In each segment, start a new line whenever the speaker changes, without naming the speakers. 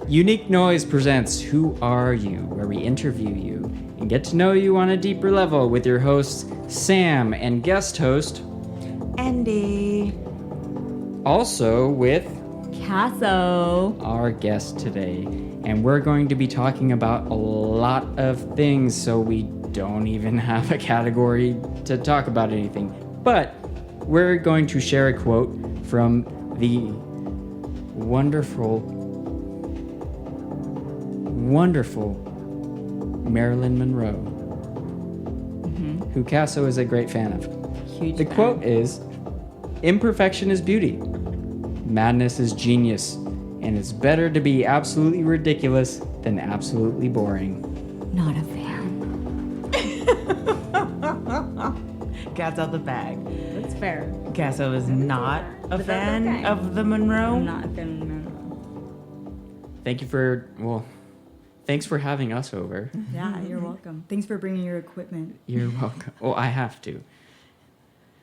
Unique Noise presents Who Are You?, where we interview you and get to know you on a deeper level with your hosts, Sam, and guest host,
Andy.
Also with
Casso,
our guest today. And we're going to be talking about a lot of things, so we don't even have a category to talk about anything. But we're going to share a quote from the wonderful Marilyn Monroe, who Casso is a great fan of.
huge
The
fan.
quote is, "Imperfection is beauty. Madness is genius. And it's better to be absolutely ridiculous than absolutely boring."
Not a fan.
Cat's out the bag.
That's fair.
Casso is not a
But that's
fan
okay.
of the Monroe.
I'm not a fan of Monroe.
Thanks for having us over.
Yeah, you're welcome. Thanks for bringing your equipment.
You're welcome. Well, I have to.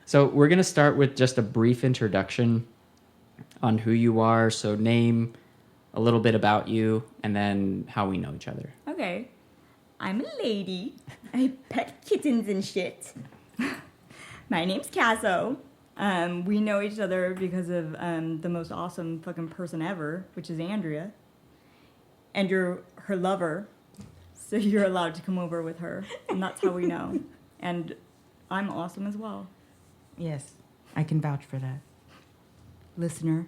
So we're going to start with just a brief introduction on who you are. So name, a little bit about you, and then how we know each other.
Okay. I'm a lady. I pet kittens and shit. My name's Casso. We know each other because of the most awesome fucking person ever, which is Andrea. And you're her lover, so you're allowed to come over with her. And that's how we know. And I'm awesome as well.
Yes, I can vouch for that.
Listener.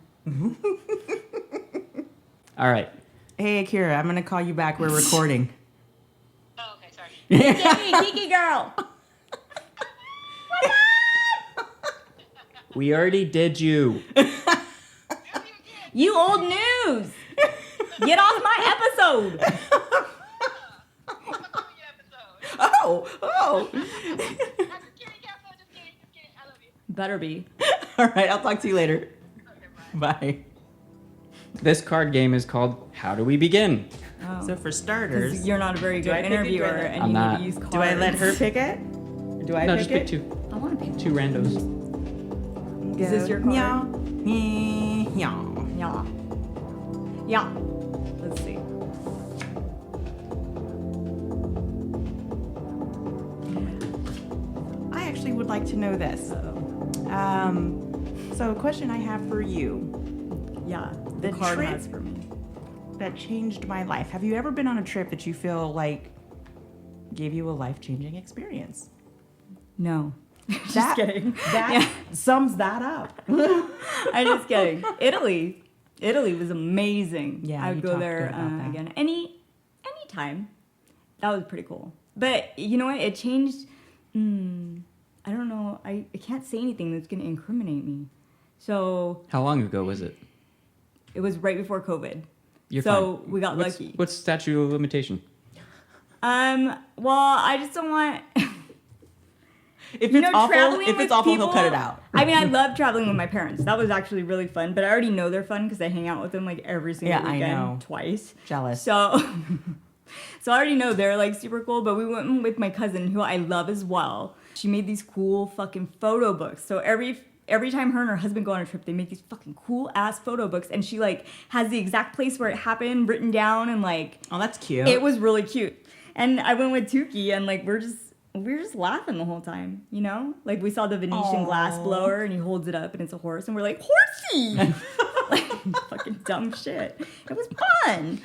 All right.
Hey, Akira, I'm gonna call you back. We're recording.
Oh, okay, sorry.
Hey, Kiki girl!
We already did you.
You old news! Get off my episode!
Oh.
Just kidding, Casso, just kidding. I love you.
Better be.
All right, I'll talk to you later.
Okay, bye.
Bye.
This card game is called How Do We Begin?
Oh.
So for
'Cause
starters,
you're not a very
Do
good
I pick a
interviewer
girl?
and
I'm
you
not.
need to use cards.
do I let her pick it? Or do I
No,
pick
just
it?
pick two.
I want to pick
Two randos.
Is this your card?
Yeah.
Yeah. Let's see.
I actually would like to know this. So a question I have for you
Yeah.
The
card
trip-
has for me.
that changed my life. Have you ever been on a trip that you feel like gave you a life-changing experience?
No.
That-
Just kidding.
That sums that up.
I'm just kidding. Italy was amazing.
Yeah,
I
you
would go
talked
there
about that.
again anytime. That was pretty cool. But you know what? It changed. I don't know. I can't say anything that's going to incriminate me. So
How long ago was it?
it was right before COVID.
You're
So
fine.
we got
What's-
lucky.
What's statute of limitation?
Well, I just don't want.
If
You
it's
know,
awful,
traveling
if it's
with
awful,
people,
he'll cut it out.
I mean, I love traveling with my parents. That was actually really fun. But I already know they're fun because I hang out with them like every single
Yeah, I
weekend,
know.
twice.
Jealous.
So, so I already know they're like super cool. But we went with my cousin, who I love as well. She made these cool fucking photo books. So every time her and her husband go on a trip, they make these fucking cool ass photo books, and she like has the exact place where it happened written down, and like
Oh, that's cute.
it was really cute. And I went with Tuki, and like we were just laughing the whole time, you know? Like we saw the Venetian glass blower, and he holds it up, and it's a horse, and we're like, horsey! Like fucking dumb shit. It was fun.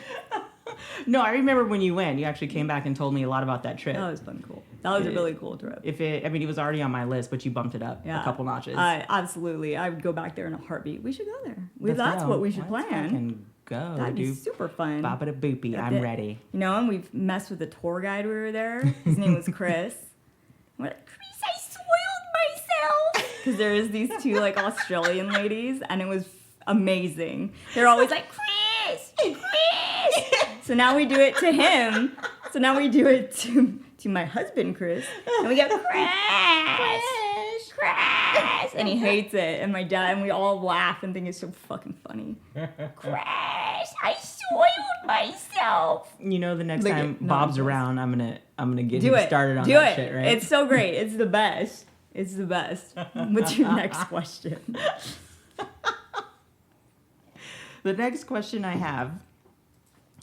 No, I remember when you went. You actually came back and told me a lot about that trip.
That was fun, cool. That was a really cool trip.
It was already on my list, but you bumped it up a couple notches.
Absolutely. I would go back there in a heartbeat. We should go there.
Let's
That's
go.
what we should
Let's
plan.
fucking go.
That'd be
do
super fun.
Bop-a-da boopy. I'm
it.
ready.
You know, and we've messed with the tour guide we were there. His name was Chris. We're like, Chris, I soiled myself. Because there is these two like Australian ladies, and it was amazing. They're always like, Chris. So now we do it to him. So now we do it to my husband, Chris. And we go, Chris. And he hates it. And my dad, and we all laugh and think it's so fucking funny. Chris, I soiled myself.
You know, the next
Like,
time
no,
Bob's
no.
around, I'm gonna get
Do
him
it.
started on
Do
that
it.
shit, right?
It's so great. It's the best. It's the best. What's your next question?
The next question I have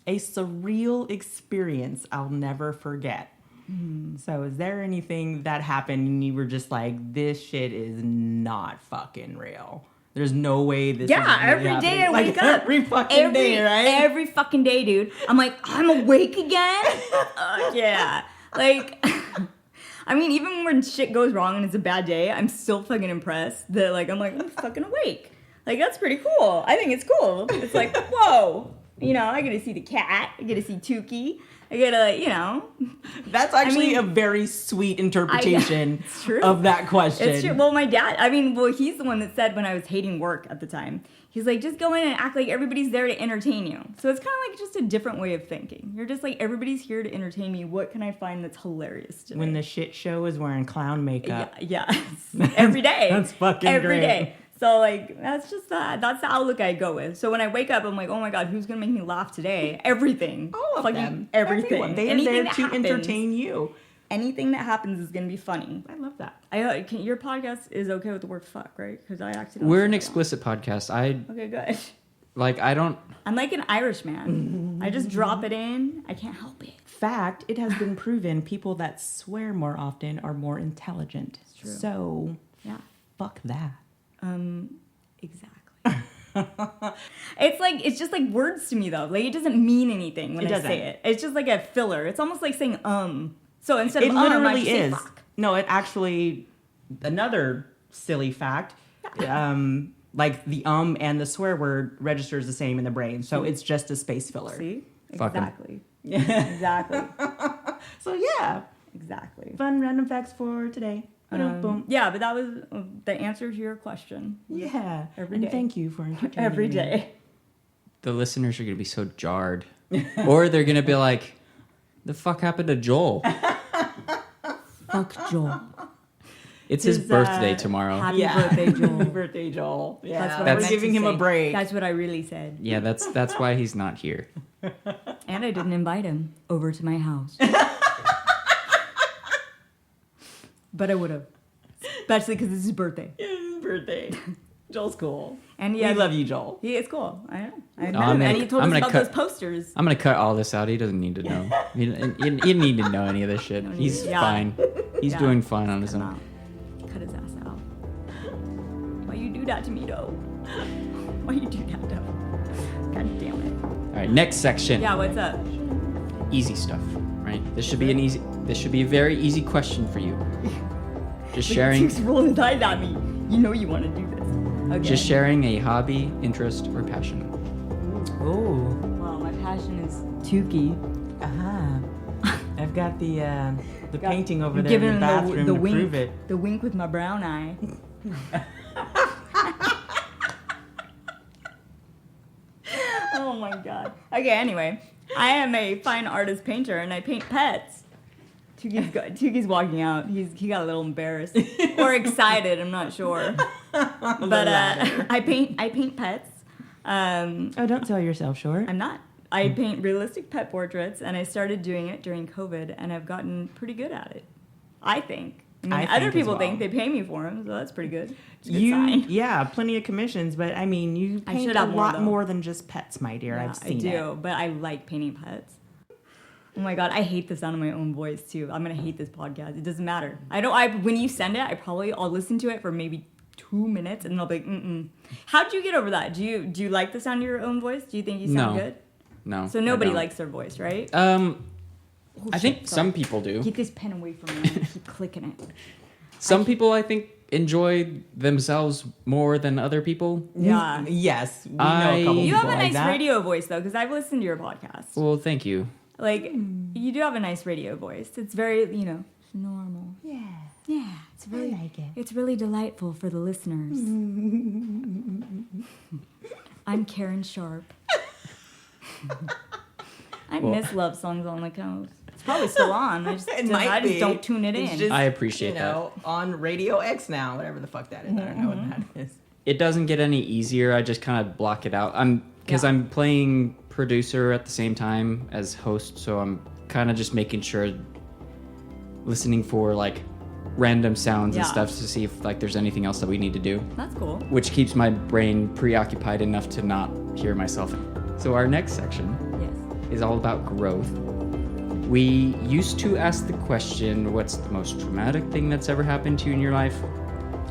a surreal experience I'll never forget. So is there anything that happened and you were just like, this shit is not fucking real? There's no way this is really
every day I
happening.
wake up.
Every fucking day, right?
Every fucking day, dude. I'm like, I'm awake again? Yeah. Like, I mean, even when shit goes wrong and it's a bad day, I'm still fucking impressed that, like, I'm fucking awake. Like, that's pretty cool. I think it's cool. It's like, whoa. You know, I get to see the cat. I get to see Tukey. I get to, you know.
That's actually a very sweet interpretation
it's true.
of that question.
It's true. Well, my dad, he's the one that said when I was hating work at the time, he's like, just go in and act like everybody's there to entertain you. So it's kind of like just a different way of thinking. You're just like, everybody's here to entertain me. What can I find that's hilarious today?
When the shit show is wearing clown makeup.
Yeah. Every day.
That's fucking
Every
great.
day. So, like, that's just that's the outlook I go with. So when I wake up, I'm like, oh my God, who's going to make me laugh today? Everything.
All of
fucking
them.
Everything.
Everyone. They are
Anything
there
that
to
happens.
entertain you.
Anything that happens is going to be funny.
I love that.
Your podcast is okay with the word fuck, right? Because I actually
We're an explicit podcast.
Okay, good.
I don't.
I'm like an Irish man. I just drop it in. I can't help it.
Fact, it has been proven people that swear more often are more intelligent. It's
true.
So,
Yeah.
fuck that.
Exactly. It's just like words to me though. Like it doesn't mean anything when I say it. It's just like a filler. It's almost like saying So instead
It
of I
literally
just say
is.
fuck.
No, it actually, another silly fact, like the and the swear word registers the same in the brain. So it's just a space filler.
See?
Fuck 'em.
Exactly. Exactly.
So yeah,
Exactly.
fun random facts for today. Boom.
Yeah, but that was the answer to your question.
Yeah.
Every
and
day.
thank you for entertaining
Every
me.
day.
The listeners are going to be so jarred. Or they're going to be like, the fuck happened to Joel?
Fuck Joel.
It's his
His,
birthday tomorrow.
Happy birthday, Joel.
Happy birthday, Joel. Yeah.
That's what I
That's-
meant
We're giving
to
him a
say.
break.
That's what I really said.
Yeah, that's why he's not here.
And I didn't invite him over to my house. But I would have. Especially because it's his birthday.
It's his birthday. Joel's cool.
And
We love you, Joel.
He is cool. I know. I met
I'm
him,
gonna-
and he told
I'm
us
gonna
about
cut-
those posters.
I'm going to cut all this out. He doesn't need to know. He didn't need to know any of this shit. He's
Yeah.
fine. He's
Yeah.
doing fine on his
Come
own.
out. Cut his ass out. Why you do that to me, though? Why you do that, though? God damn it.
All right, next section.
Yeah, what's up?
Easy stuff, right? This should be a very easy question for you. Just sharing,
Keeps rolling his eyes at me. You know you want to do this. Okay.
just sharing a hobby, interest, or passion.
Oh.
Well, my passion is Tukey.
I've got the painting over
I'm
there in
giving
the
him
bathroom
the
to
wink,
prove it.
the wink with my brown eye. Oh my god. Okay, anyway, I am a fine artist painter and I paint pets. Tukey's walking out. He got a little embarrassed or excited. I'm not sure. But I paint pets.
Oh, don't sell yourself short.
I'm not. I paint realistic pet portraits, and I started doing it during COVID, and I've gotten pretty good at it. I think. I mean,
I think
other
as
people
well.
think they pay me for them, so that's pretty good. It's a good sign.
Yeah, plenty of commissions, but I mean, you
I
paint
should
a
have more,
lot
though.
more than just pets, my dear.
Yeah,
I've seen
I do,
it.
but I like painting pets. Oh my god, I hate the sound of my own voice too. I'm gonna hate this podcast. It doesn't matter. When you send it, I'll listen to it for maybe 2 minutes, and I'll be like, How'd you get over that? Do you like the sound of your own voice? Do you think you sound
No.
good?
No.
So
I
nobody
don't.
likes their voice, right?
I
shit,
think
sorry.
some people do.
Get this pen away from me. I keep clicking it.
Some people, I think, enjoy themselves more than other people.
Yeah.
Yes, we know
I-
a couple
You
people
have a
like
nice
that.
radio voice though, because I've listened to your podcast.
Well, thank you.
Like, you do have a nice radio voice. It's very, normal.
Yeah,
Yeah, it's really
like it.
It's really delightful for the listeners. I'm Karen Sharp. I miss love songs on the coast. It's probably still on. I just don't tune it
It's
in.
just,
I appreciate
on Radio X now, whatever the fuck that is. I don't know what that is.
It doesn't get any easier. I just kind of block it out. I'm playing producer at the same time as host, so I'm kind of just making sure, listening for like random sounds and
Yeah.
stuff to see if like there's anything else that we need to do,
That's cool.
which keeps my brain preoccupied enough to not hear myself. So our next section
Yes.
is all about growth. We used to ask the question, what's the most traumatic thing that's ever happened to you in your life?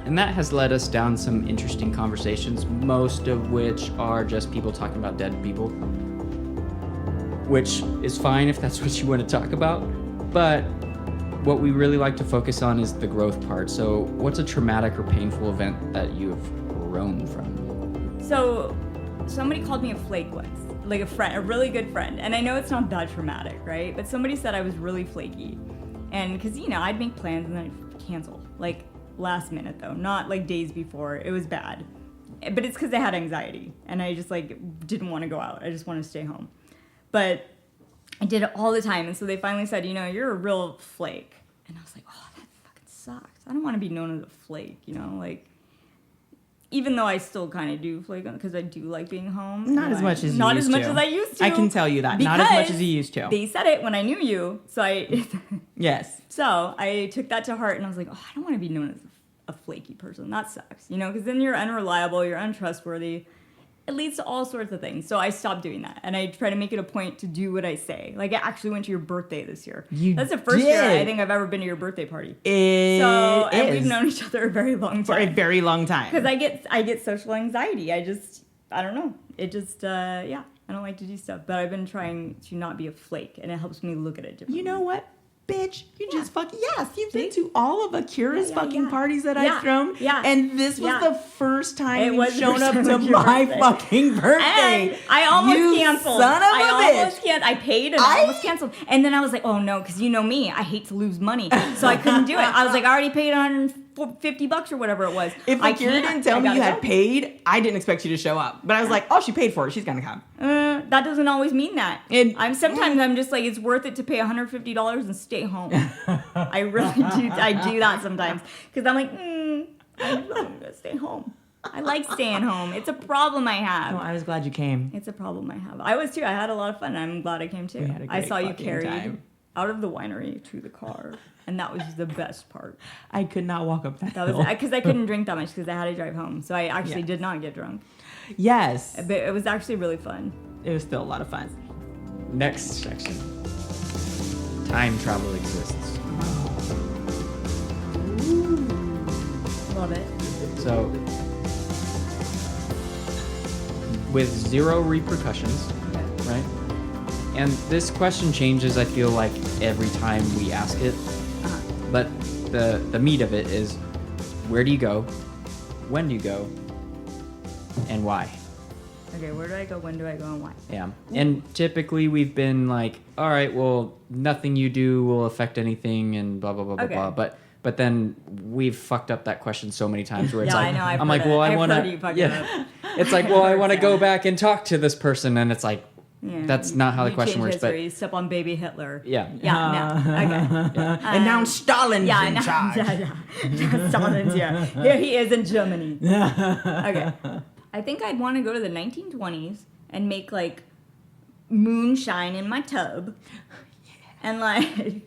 And that has led us down some interesting conversations, most of which are just people talking about dead people, which is fine if that's what you want to talk about. But what we really like to focus on is the growth part. So what's a traumatic or painful event that you have grown from?
So somebody called me a flake once. Like a really good friend. And I know it's not that traumatic, right? But somebody said I was really flaky. And because, I'd make plans and then I'd cancel. Like last minute though, not like days before. It was bad. But it's because I had anxiety and I just didn't want to go out. I just wanted to stay home. But I did it all the time. And so they finally said, you're a real flake. And I was like, oh, that fucking sucks. I don't want to be known as a flake, even though I still kind of do flake because I do like being home.
Not as much as
I used to.
I can tell you that. Not as much as you used to.
They said it when I knew you. So
Yes.
So I took that to heart and I was like, oh, I don't want to be known as a flaky person. That sucks, because then you're unreliable, you're untrustworthy. It leads to all sorts of things. So I stopped doing that. And I try to make it a point to do what I say. Like, I actually went to your birthday this year. That's the first year I think I've ever been to your birthday party. And we've known each other a very long time.
For a very long time.
Because I get social anxiety. I don't know. It just, I don't like to do stuff. But I've been trying to not be a flake. And it helps me look at it differently.
You know what? Bitch, you just fucking, yes, you've been to all of Akira's fucking parties that I've thrown. Yeah. And this was the first time you've shown up to my fucking birthday.
And I almost canceled.
Son of a bitch.
I paid and I almost canceled. And then I was like, oh no, because you know me, I hate to lose money. So I couldn't do it. I was like, I already paid $150 or whatever it was.
If Akira didn't tell me you had paid, I didn't expect you to show up. But I was like, oh, she paid for it. She's gonna come.
That doesn't always mean that. Sometimes I'm just like, it's worth it to pay $150 and stay home. I really do. I do that sometimes because I'm like, I'm gonna stay home. I like staying home. It's a problem I have.
No, I was glad you came.
It's a problem I have. I was too. I had a lot of fun. I'm glad I came too. I saw you carried out of the winery to the car, and that was the best part.
I could not walk up that hill.
Was because I couldn't drink that much because I had to drive home. So I actually did not get drunk.
Yes,
but it was actually really fun.
It was still a lot of fun.
Next section. Time travel exists.
Love it.
So, with zero repercussions, right? And this question changes, I feel like, every time we ask it. But the meat of it is, where do you go? When do you go? And why?
Okay, where do I go? When do I go? And why?
Yeah. And typically we've been like, all right, well, nothing you do will affect anything and blah, blah, blah, blah, blah. But then we've fucked up that question so many times where it's like,
I know,
I'm like, well, I want to, it's like, well, I want to go back and talk to this person. And it's like, that's not how the question works.
But you step on baby Hitler.
Yeah.
Yeah, no. Okay.
And now Stalin's in charge.
Yeah. Stalin's here. Here he is in Germany. Okay. I think I'd want to go to the 1920s and make like moonshine in my tub and like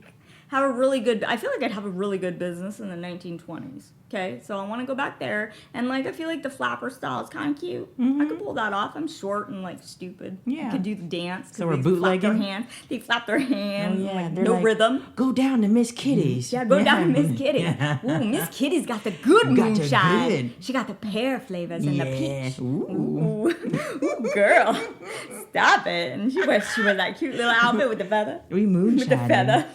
have a really good, I feel like I'd have a really good business in the 1920s. Okay, so I want to go back there and like I feel like the flapper style is kind of cute. I could pull that off. I'm short and like stupid. I could do the dance.
So we're bootlegging.
They flap their hands.
Oh, yeah.
Like, no rhythm.
Go down to Miss Kitty's.
Yeah, go down to Miss Kitty's. Ooh, Miss Kitty's got the good moonshine. She got the pear flavors and the peach. Ooh. Ooh, girl, stop it! And she wears that cute little outfit with the feather.
We moonshine.
With the feather.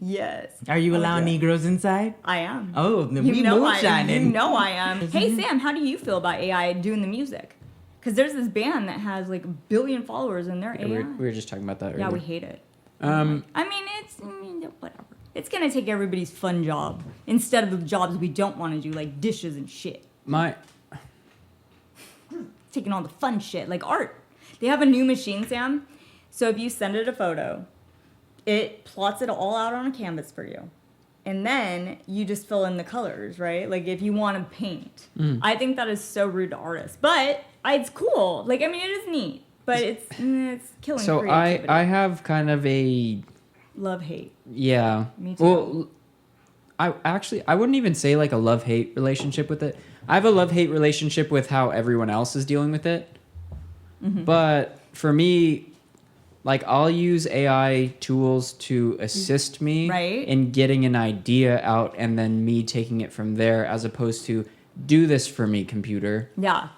Yes.
Are you allowing Negroes inside?
I am.
Oh, then we moonshining.
You know I am. Hey, Sam, how do you feel about AI doing the music? Because there's this band that has like 1 billion followers and they're AI.
We were just talking about that earlier.
Yeah, we hate it. I mean, it's whatever. It's going to take everybody's fun job instead of the jobs we don't want to do, like dishes and shit. Taking all the fun shit, like art. They have a new machine, Sam. So if you send it a photo, it plots it all out on a canvas for you. And then you just fill in the colors, right? Like if you want to paint. I think that is so rude to artists. But it's cool. Like, I mean, it is neat. But it's killing creativity.
So I have kind of a...
love-hate.
Yeah.
Me too.
Well, I wouldn't even say like a love-hate relationship with it. I have a love-hate relationship with how everyone else is dealing with it. But for me... Like, I'll use AI tools to assist me
Right.
in getting an idea out and then me taking it from there, as opposed to do this for me, computer.
Yeah.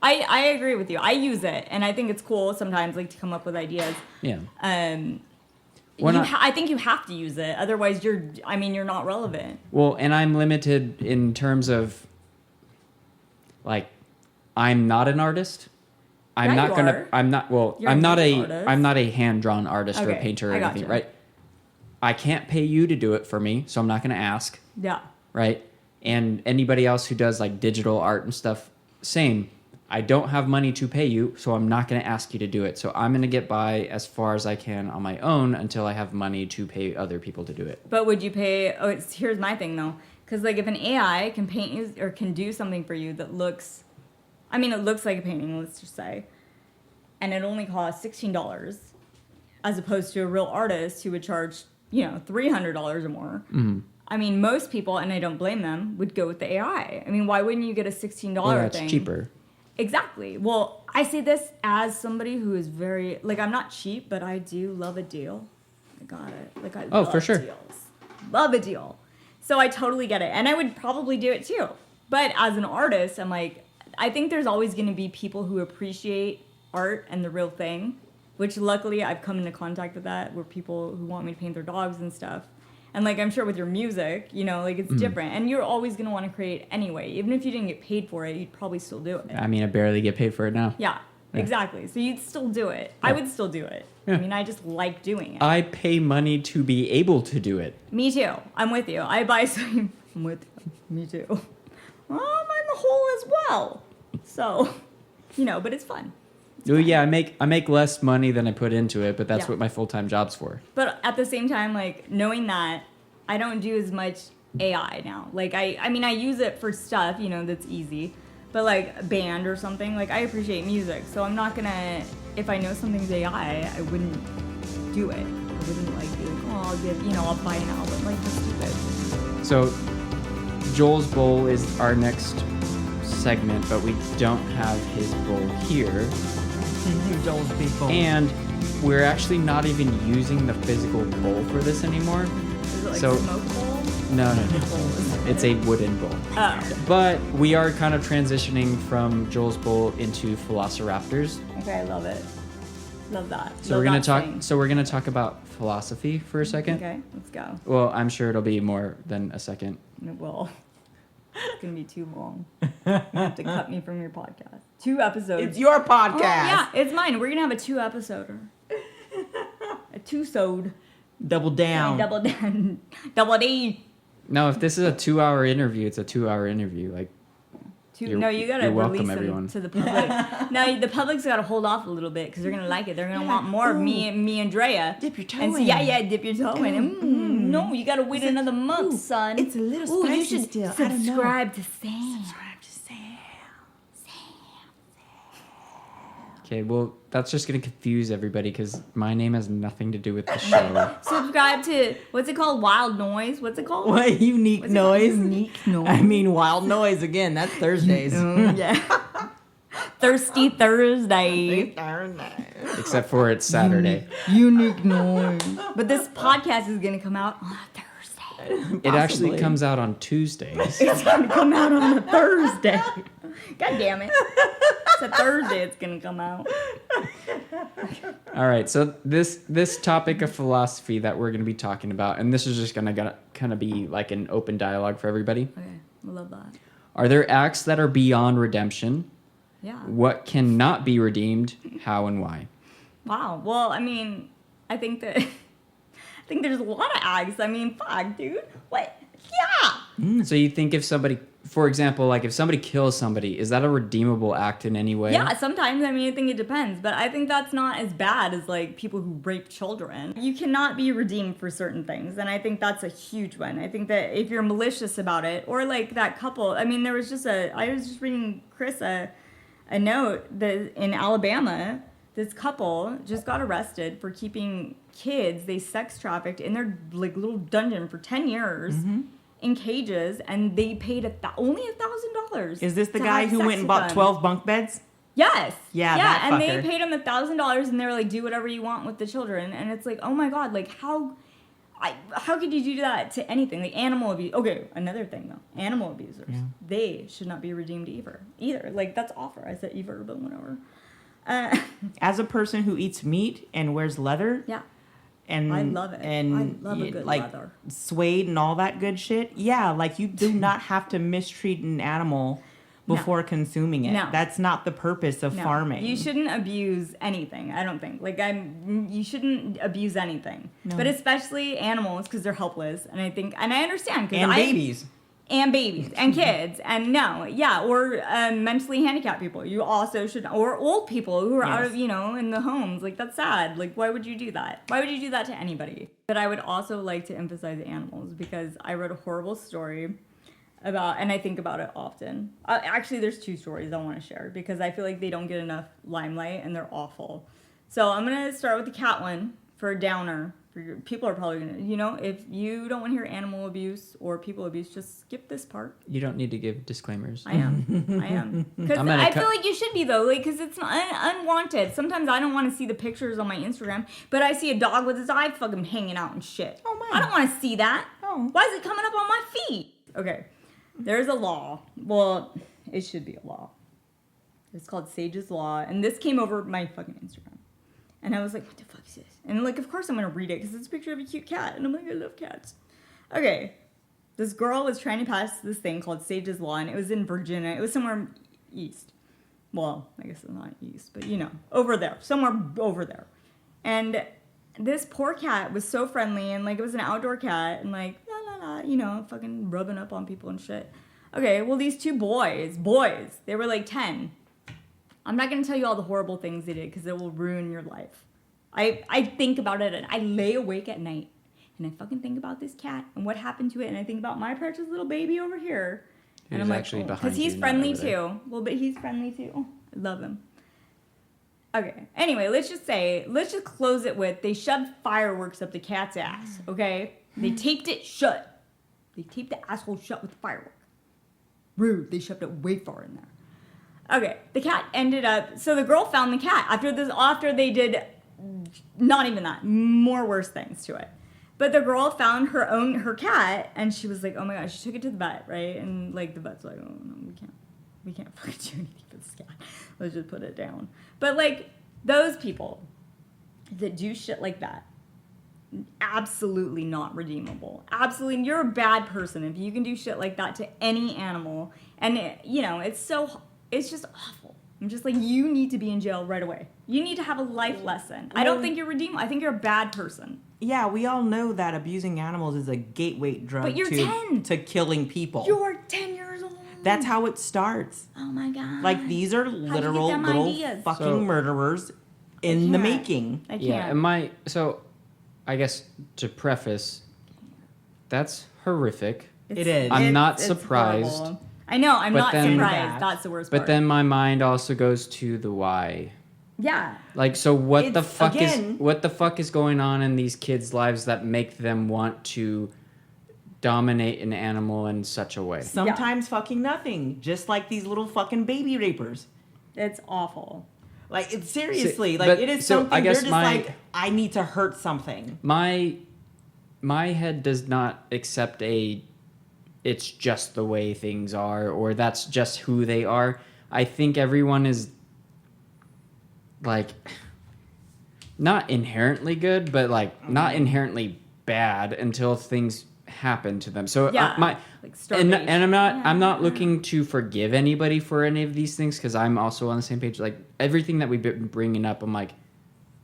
I agree with you. I use it, and I think it's cool sometimes, like, to come up with ideas.
Yeah.
I think you have to use it. Otherwise, you're not relevant.
Well, and I'm limited in terms of, like, I'm not an artist. I'm
Yeah,
not
you
gonna.
are.
I'm not. Well,
You're
I'm
a
not a.
music artist.
I'm not a hand-drawn artist or a
Okay,
painter or
I
anything,
gotcha.
right? I can't pay you to do it for me, so I'm not gonna ask,
Yeah.
right? And anybody else who does like digital art and stuff, same. I don't have money to pay you, so I'm not gonna ask you to do it. So I'm gonna get by as far as I can on my own until I have money to pay other people to do it.
But would you pay? Oh, here's my thing though, because like if an AI can paint you or can do something for you that looks, it looks like a painting. Let's just say, and it only costs $16, as opposed to a real artist who would charge $300 or more.
Mm-hmm.
Most people, and I don't blame them, would go with the AI. Why wouldn't you get a $16
Well, that's
thing?
cheaper.
Exactly. Well, I say this as somebody who is very, like, I'm not cheap, but I do love a deal. I got it. Like, I love
for sure.
deals. Love a deal. So I totally get it. And I would probably do it too. But as an artist, I'm like, I think there's always going to be people who appreciate art and the real thing, which luckily I've come into contact with that, where people who want me to paint their dogs and stuff. And, like, I'm sure with your music, it's different. And you're always going to want to create anyway. Even if you didn't get paid for it, you'd probably still do it.
I barely get paid for it now.
Yeah, exactly. So you'd still do it.
Yeah.
I would still do it.
Yeah.
I just like doing it.
I pay money to be able to do it.
Me too. I'm with you. I buy some. I'm with you. Me too. I'm in the hole as well. So, but it's fun.
Oh yeah, I make less money than I put into it, but that's
Yeah.
what my full-time job's for.
But at the same time, like, knowing that, I don't do as much AI now. Like, I use it for stuff, that's easy. But, like, a band or something, like, I appreciate music. So I'm not gonna, if I know something's AI, I wouldn't do it. I wouldn't, like, be like, oh, I'll buy an album. Like, just stupid.
So Joel's bowl is our next segment, but we don't have his bowl here.
Joel's big bowl.
And we're actually not even using the physical bowl for this anymore.
Is it like
So-
a smoke bowl?
No.
Bowl, isn't it?
It's a wooden bowl.
Oh.
But we are kind of transitioning from Joel's bowl into Velociraptors.
Okay, I love it. Love that.
So we're gonna talk about philosophy for a second.
Okay, let's go.
Well, I'm sure it'll be more than a second.
It will. It's gonna be too long. You have to cut me from your podcast. 2 episodes.
It's your podcast.
Oh, yeah, it's mine. We're gonna have a 2-episoder. A 2-sode.
Double down.
Double down. Double D.
No, if this is a 2-hour interview, it's a 2-hour interview. Like,
No, you gotta
you're welcome,
release
everyone.
them to the public. No, the public's gotta hold off a little bit because they're gonna like it. They're gonna want more of me and Drea.
Dip your toe
and so,
in.
yeah, dip your toe in. No, you gotta wait another month, son.
it's a little
Ooh,
spicy
you should
still. I don't know.
subscribe to Sam.
Subscribe to Sam.
okay, well, that's just gonna confuse everybody because my name has nothing to do with the show.
Subscribe to, what's it called? Wild Noise? What's it called?
What unique
What's it called?
noise?
Unique noise.
I mean, wild noise again. That's Thursdays.
Yeah. Thirsty Thursday.
Except for it's Saturday.
Unique noise. But this podcast is going to come out on a Thursday.
It actually comes out on Tuesdays.
It's going to come out on a Thursday. God damn it. It's a Thursday it's going to come out.
All right, so this topic of philosophy that we're going to be talking about, and this is just going to kind of be like an open dialogue for everybody.
Okay, I love that.
Are there acts that are beyond redemption?
Yeah.
What cannot be redeemed? How and why?
Wow. Well, I mean, I think there's a lot of acts. I mean, fuck, dude. What? Yeah.
So you think if somebody, for example, like if somebody kills somebody, is that a redeemable act in any way?
Yeah, sometimes. I mean, I think it depends. But I think that's not as bad as, like, people who rape children. You cannot be redeemed for certain things. And I think that's a huge one. I think that if you're malicious about it, or like that couple, I mean, I was just reading Chris a note that in Alabama, this couple just got arrested for keeping kids they sex trafficked in their like little dungeon for 10 years in cages, and they paid only $1,000.
Is this the guy who went and bought 12 bunk beds?
Yes.
Yeah,
Yeah,
that
and
fucker.
they paid him $1,000, and they were like, "Do whatever you want with the children." And it's like, oh my god, like how could you do that to anything? Like animal abuse. Okay, another thing though, animal abusers, they should not be redeemed either. Like that's awful. I said either, but whatever.
As a person who eats meat and wears leather,
Yeah.
and
I love it.
and
I love a good
like
leather.
suede and all that good shit. Yeah, like you do not have to mistreat an animal before consuming it.
No.
That's not the purpose of
No,
farming.
you shouldn't abuse anything. I don't think. Like you shouldn't abuse anything,
No.
but especially animals because they're helpless. And I understand because
and babies.
and babies and kids and or mentally handicapped people. You also should, or old people who are out of in the homes. Like that's sad. Like why would you do that? Why would you do that to anybody? But I would also like to emphasize animals because I read a horrible story about, and I think about it often. Actually, there's two stories I want to share because I feel like they don't get enough limelight and they're awful. So I'm gonna start with the cat one for a downer. People are probably gonna, if you don't want to hear animal abuse or people abuse, just skip this part.
You don't need to give disclaimers.
I am. Because I feel like you should be though, like because it's unwanted. Sometimes I don't want to see the pictures on my Instagram, but I see a dog with his eye fucking hanging out and shit.
Oh, man.
I don't want to see that.
Oh.
Why is it coming up on my feet? Okay. There's a law. Well, it should be a law. It's called Sage's Law. And this came over my fucking Instagram. And I was like, what the fuck is this? And like, of course I'm going to read it because it's a picture of a cute cat. And I'm like, I love cats. Okay. This girl was trying to pass this thing called Sage's Law. And it was in Virginia. It was somewhere east. Well, I guess it's not east. But over there. Somewhere over there. And this poor cat was so friendly. And like, it was an outdoor cat. And like, fucking rubbing up on people and shit. Okay, well, these two boys, they were like 10. I'm not going to tell you all the horrible things they did because it will ruin your life. I think about it and I lay awake at night and I fucking think about this cat and what happened to it and I think about my precious little baby over here.
Who's
And I'm like,
actually behind
because he's
you, not
friendly
over there.
too. Well, but he's friendly too. I love him. Okay. Anyway, let's just close it with they shoved fireworks up the cat's ass. Okay, they taped it shut. They taped the asshole shut with the firework. Rude. They shoved it way far in there. Okay, the cat ended up. So the girl found the cat after they did not even that, more worse things to it. But the girl found her cat, and she was like, "Oh my gosh!" She took it to the vet, right? And like the vet's like, "Oh no, we can't fucking do anything for this cat. Let's just put it down." But like those people that do shit like that. Absolutely not redeemable. Absolutely, you're a bad person if you can do shit like that to any animal. And it's just awful. I'm just like, you need to be in jail right away. You need to have a life lesson. I don't think you're redeemable. I think you're a bad person.
Yeah, we all know that abusing animals is a gateway drug
But you're 10.
to killing people.
You're 10 years old.
That's how it starts.
Oh my god.
Like these are literal
them
little
ideas?
fucking
So-
murderers in the
can't.
making.
I can't.
Yeah, so I guess to preface, that's horrific.
It is.
I'm not
It's
surprised.
horrible. I know, I'm
But
not
then-
surprised. That's the worst part.
But then my mind also goes to the why.
yeah.
Like, so what the
It's,
fuck
again-
is going on in these kids' lives that make them want to dominate an animal in such a way?
Sometimes fucking nothing. Just like these little fucking baby rapers.
It's awful.
Like, it's seriously,
but-
like, it is
so
something,
I guess
they're just like, I need to hurt something.
My head does not accept it's just the way things are, or that's just who they are. I think everyone is like not inherently good, but like not inherently bad until things happen to them. So
Yeah,
my
like
and
starvation.
I'm not
Yeah.
looking to forgive anybody for any of these things because I'm also on the same page. Like everything that we've been bringing up, I'm like,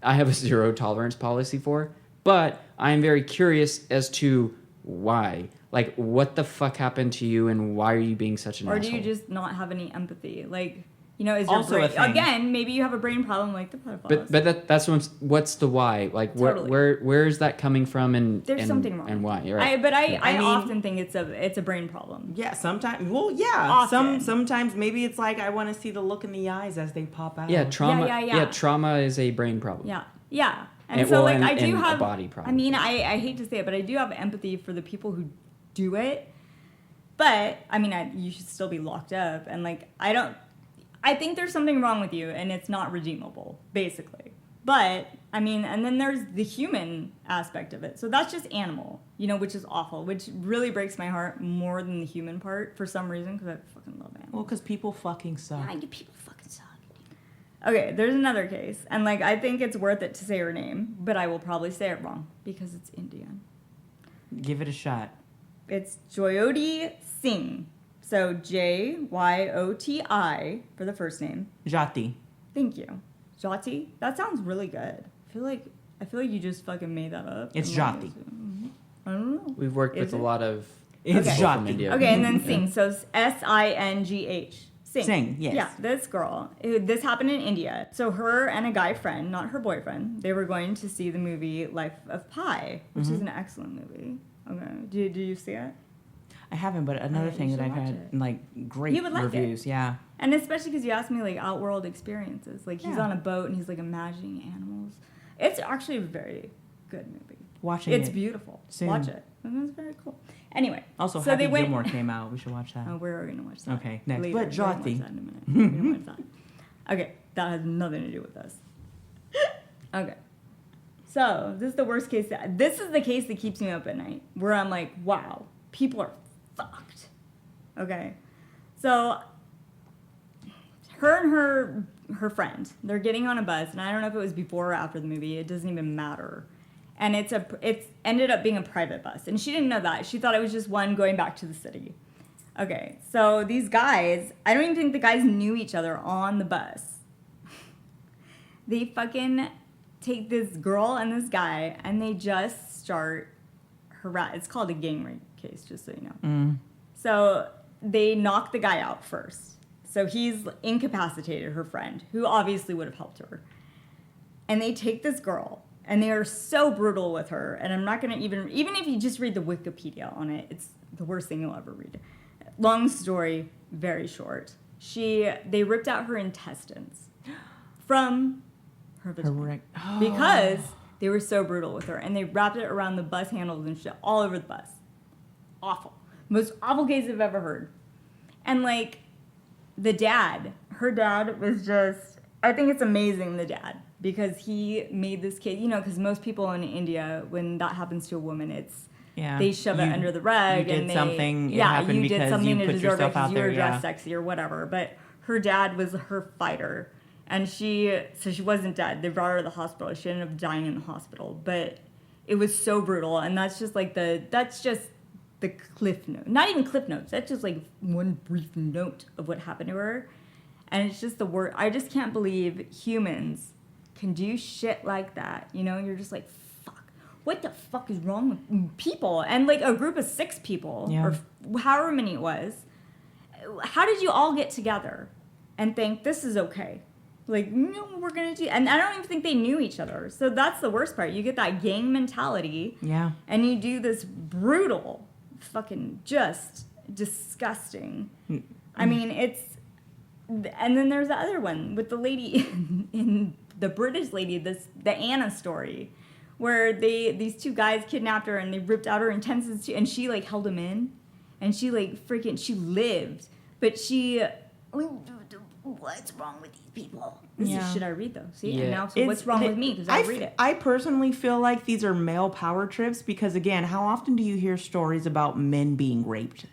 I have a zero tolerance policy for, but I'm very curious as to why. Like, what the fuck happened to you, and why are you being such an
Or
asshole?
do you just not have any empathy? Like, is your
Also a
brain
thing.
again? Maybe you have a brain problem, like the pedophiles.
But that's what's the why? Like,
Totally.
where is that coming from, and
There's
and,
something wrong.
and why? You're right.
I
I mean-
often think it's a brain problem.
Yeah, sometimes. Well, yeah.
Often.
Sometimes maybe it's like I want to see the look in the eyes as they pop out.
Yeah, trauma.
yeah.
Trauma is a brain problem.
Yeah. And
And-
so,
well,
like,
and-
I do
and a
have
body problem.
I mean, I hate to say it, but I do have empathy for the people who do it. But I mean, you should still be locked up, and like, I think there's something wrong with you and it's not redeemable, basically. But, I mean, and then there's the human aspect of it. So that's just animal, you know, which is awful, which really breaks my heart more than the human part for some reason, because I fucking love animals.
Well, because people fucking suck.
Yeah, you people fucking suck. Okay, there's another case. And, like, I think it's worth it to say her name, but I will probably say it wrong because it's Indian.
Give it a shot.
It's Jyoti Singh. So Jyoti for the first name.
Jati.
Thank you. Jyoti? That sounds really good. I feel like you just fucking made that up.
It's Jati.
I don't know.
We've worked with a lot of
It's
Okay.
people from
Jati.
India.
Okay, and then Singh. So Singh.
Singh, yes.
Yeah, this girl. This happened in India. So her and a guy friend, not her boyfriend, they were going to see the movie Life of Pi, which is an excellent movie. Okay. Did you see it?
I haven't, but another
you
thing that
should
I've
watch
had,
it.
like, great
You would like it.
reviews. Yeah.
And especially because you asked me, like, outworld experiences. Like, he's
Yeah.
on a boat and he's, like, imagining animals. It's actually a very good movie.
Watching
It's
it.
beautiful.
soon.
Watch it. And it's very cool. Anyway.
Also,
so
Happy
they went.
Gilmore came out. We should watch that.
Oh, we're going to watch that.
Okay, next.
Later.
But
We're gonna
Jyoti.
watch that in a minute. We're gonna watch that. Okay, that has nothing to do with us. Okay. So, this is the worst case. This is the case that keeps me up at night. Where I'm like, wow, people are fucked. Okay. So, her and her friend, they're getting on a bus, and I don't know if it was before or after the movie. It doesn't even matter. And it's ended up being a private bus, and she didn't know that. She thought it was just one going back to the city. Okay, so these guys, I don't even think the guys knew each other on the bus. They fucking take this girl and this guy, and they just start it's called a gang rape case, just so you know. So they knock the guy out first. So he's incapacitated her friend, who obviously would have helped her. And they take this girl, and they are so brutal with her. And I'm not going to even if you just read the Wikipedia on it, it's the worst thing you'll ever read. Long story, very short. They ripped out her intestines from her vagina. Because they were so brutal with her. And they wrapped it around the bus handles and shit all over the bus. Awful. Most awful case I've ever heard. And, like, her dad was just, I think it's amazing, the dad, because he made this kid, you know, because most people in India, when that happens to a woman, they shove it under the rug.
You did
and
something, it
yeah,
happened
you
because
did something
you
to
put
deserve it
yourself
because
out
you
there,
were dressed
yeah.
sexy or whatever. But her dad was her fighter, and she wasn't dead. They brought her to the hospital. She ended up dying in the hospital, but it was so brutal, and that's just the cliff note. Not even cliff notes. That's just like one brief note of what happened to her. And it's just the word. I just can't believe humans can do shit like that. You know, you're just like, fuck. What the fuck is wrong with people? And like a group of 6 people, or however many it was. How did you all get together and think this is okay? Like, no, we're going to do. And I don't even think they knew each other. So that's the worst part. You get that gang mentality.
Yeah.
And you do this brutal, fucking just disgusting. I mean, it's. And then there's the other one with the lady in the British lady, the Anna story, where these 2 guys kidnapped her and they ripped out her intestines and she like held them in, and she like she lived, but she. What's wrong with these people? This is shit I read though. See, and now so what's wrong with me because I read it.
I personally feel like these are male power trips because, again, how often do you hear stories about men being raped?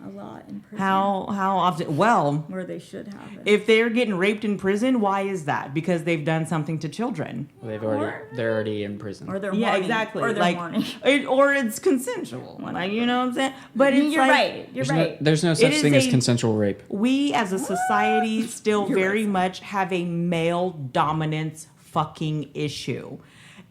A lot in prison.
How often? Well,
where they should have it.
if they're getting raped in prison, why is that? Because they've done something to children.
They're already in prison.
Or they're
Yeah,
horny.
exactly.
Or they're
like,
horny.
or it's consensual. Like, you know what I'm saying? But it's
You're
like,
right. You're right.
There's no such
is
thing as
a-
consensual rape.
We as a society still
You're
very
right.
much have a male dominance fucking issue.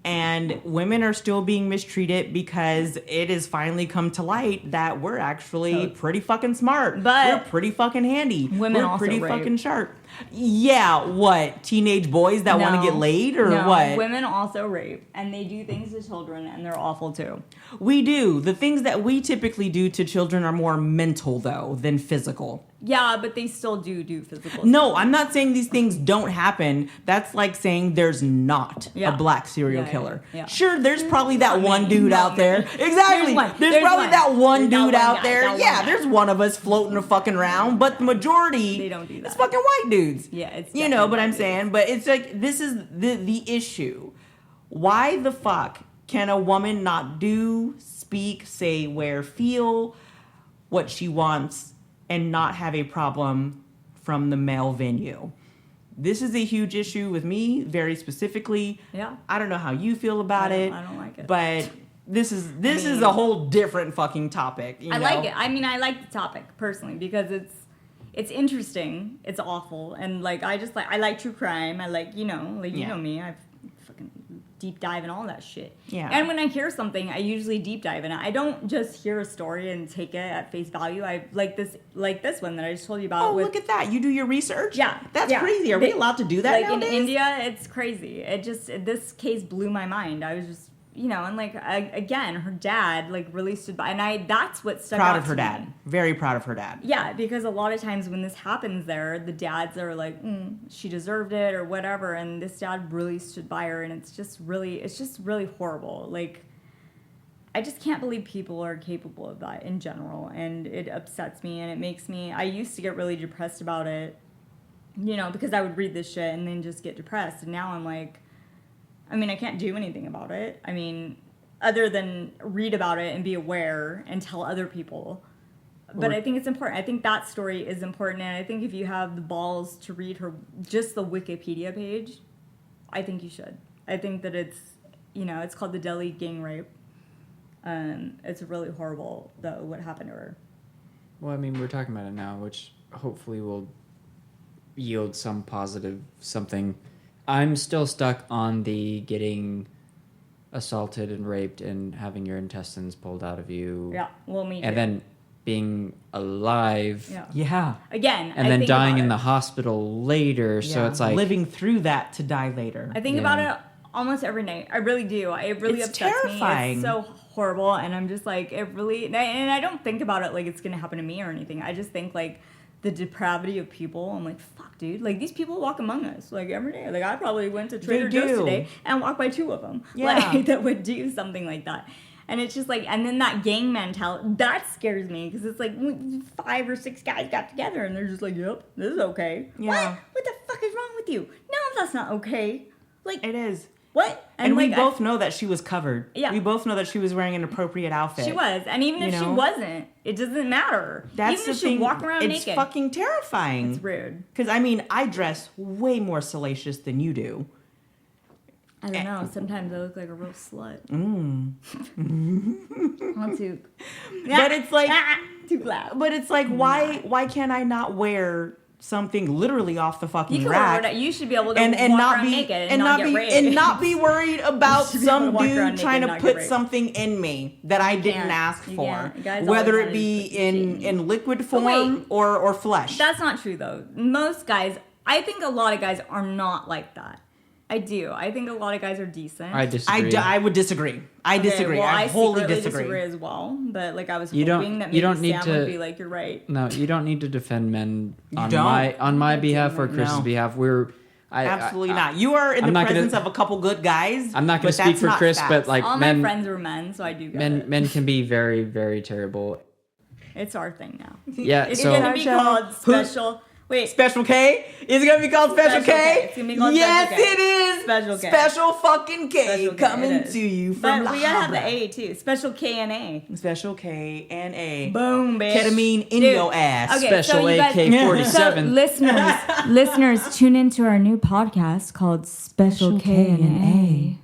And women are still being mistreated because it has finally come to light that we're actually pretty fucking smart.
But
we're pretty fucking handy.
women
we're
also
pretty
rape.
fucking sharp. Yeah, what? Teenage boys that want to get laid or
no,
what?
Women also rape, and they do things to children, and they're awful too.
We do. The things that we typically do to children are more mental, though, than physical.
Yeah, but they still do physical.
No,
stuff.
I'm not saying these things don't happen. That's like saying there's not a black serial killer.
Yeah.
Sure, there's probably that one dude out there. Exactly. There's
There's
probably
one.
that one
There's
dude
that one
out
guy,
there.
that one
Yeah,
guy.
there's one of us floating a fucking around, but the majority
They don't do that.
It's fucking white dudes.
Yeah, it's
you know, but
definitely
I'm
white
saying, but it's like this is the issue. Why the fuck can a woman not do, speak, say, wear, feel what she wants and not have a problem from the male venue? This is a huge issue with me, very specifically.
Yeah.
I don't know how you feel about it.
I don't like it.
But this is a whole different fucking topic. You know?
like it. I mean, I like the topic personally because it's interesting. It's awful, and like I like true crime. I like you know me. I fucking deep dive in all that shit.
Yeah.
And when I hear something, I usually deep dive in it. I don't just hear a story and take it at face value. I like this one that I just told you about.
Oh, look at that! You do your research.
Yeah,
That's crazy. Are we allowed to do that
like
nowadays?
in India, it's crazy. This case blew my mind. I was just, and like again, her dad like released it, and that's what stuck
Proud
out
of her
to me.
dad. Very proud of her dad.
Yeah, because a lot of times when this happens there, the dads are like, she deserved it or whatever, and this dad really stood by her, and it's just really horrible. Like, I just can't believe people are capable of that in general, and it upsets me, and it makes me, I used to get really depressed about it, because I would read this shit and then just get depressed, and now I'm like, I mean, I can't do anything about it. I mean, other than read about it and be aware and tell other people. But I think it's important. I think that story is important. And I think if you have the balls to read just the Wikipedia page, I think you should. I think that it's, it's called the Delhi gang rape. It's really horrible, though, what happened to her.
Well, I mean, we're talking about it now, which hopefully will yield some positive something. I'm still stuck on the getting assaulted and raped and having your intestines pulled out of you.
Yeah, well, me too.
And then being alive.
Yeah.
Again,
And
I
then
think
dying
about
in
it.
the hospital later. So it's like
living through that to die later.
I think about it almost every night. I really do. It really
It's
upsets
terrifying.
me. It's so horrible, and I'm just like, it really. And I don't think about it like it's gonna happen to me or anything. I just think like the depravity of people. I'm like, fuck, dude. Like these people walk among us like every day. Like I probably went to Trader Joe's today and walked by 2 of them.
Yeah.
Like that would do something like that. And it's just like, and then that gang mentality, that scares me because it's like 5 or 6 guys got together and they're just like, yep, this is okay.
Yeah.
What the fuck is wrong with you? No, that's not okay. Like,
It is.
what?
And
like,
we both know that she was covered.
Yeah.
We both know that she was wearing an appropriate outfit.
She was. And even if she wasn't, it doesn't matter.
That's
even
the
if she
thing.
walk around
it's
naked.
fucking terrifying.
It's rude.
Because, I mean, I dress way more salacious than you do.
I don't know. Sometimes I look like a real slut. Want to.
But it's like...
Too loud.
But it's like, why can't I not wear something literally off the fucking
You
rack?
can you should be able to
and
walk
not
around
be
naked and not get
be
raped.
and not be worried about
You should be able to
some
walk around
dude
naked
trying
and
to
not
put
get raped.
something in me that I didn't
can't.
ask
You
for,
can't. Guys
whether
always
it be
wanted to put shit
in liquid
wait.
form or flesh.
That's not true though. Most guys, I think a lot of guys are not like that. I do. I think a lot of guys are decent.
I disagree.
I would disagree. I disagree.
Well,
I wholly
secretly
disagree.
as well. But like I was
You don't-
hoping that
you
maybe
don't need
Sam
to-
would be like, you're right.
No, you don't need to defend men on
don't.
my behalf or Chris's
No.
behalf.
Absolutely not. You are in
I'm
the
not gonna-
presence of a couple good guys.
I'm not going
but
to speak
that's
for
not
Chris,
facts.
but like
All my friends were men, so I do get it.
men can be very, very terrible.
It's our thing now.
Yeah,
It's
so
gonna be called special. Wait,
Special K? Is it gonna be called Special
Special
K?
K. It's gonna be called
yes,
Special K.
it is.
Special K.
Special fucking K
Special K,
coming
it is.
to you from
but
La
we gotta have the
Habra.
A too. Special K and A.
Special K and A.
Boom, bitch.
Ketamine in
Dude.
your ass.
Okay,
Special
so you guys-
AK-47.
listeners, tune into our new podcast called Special K and A.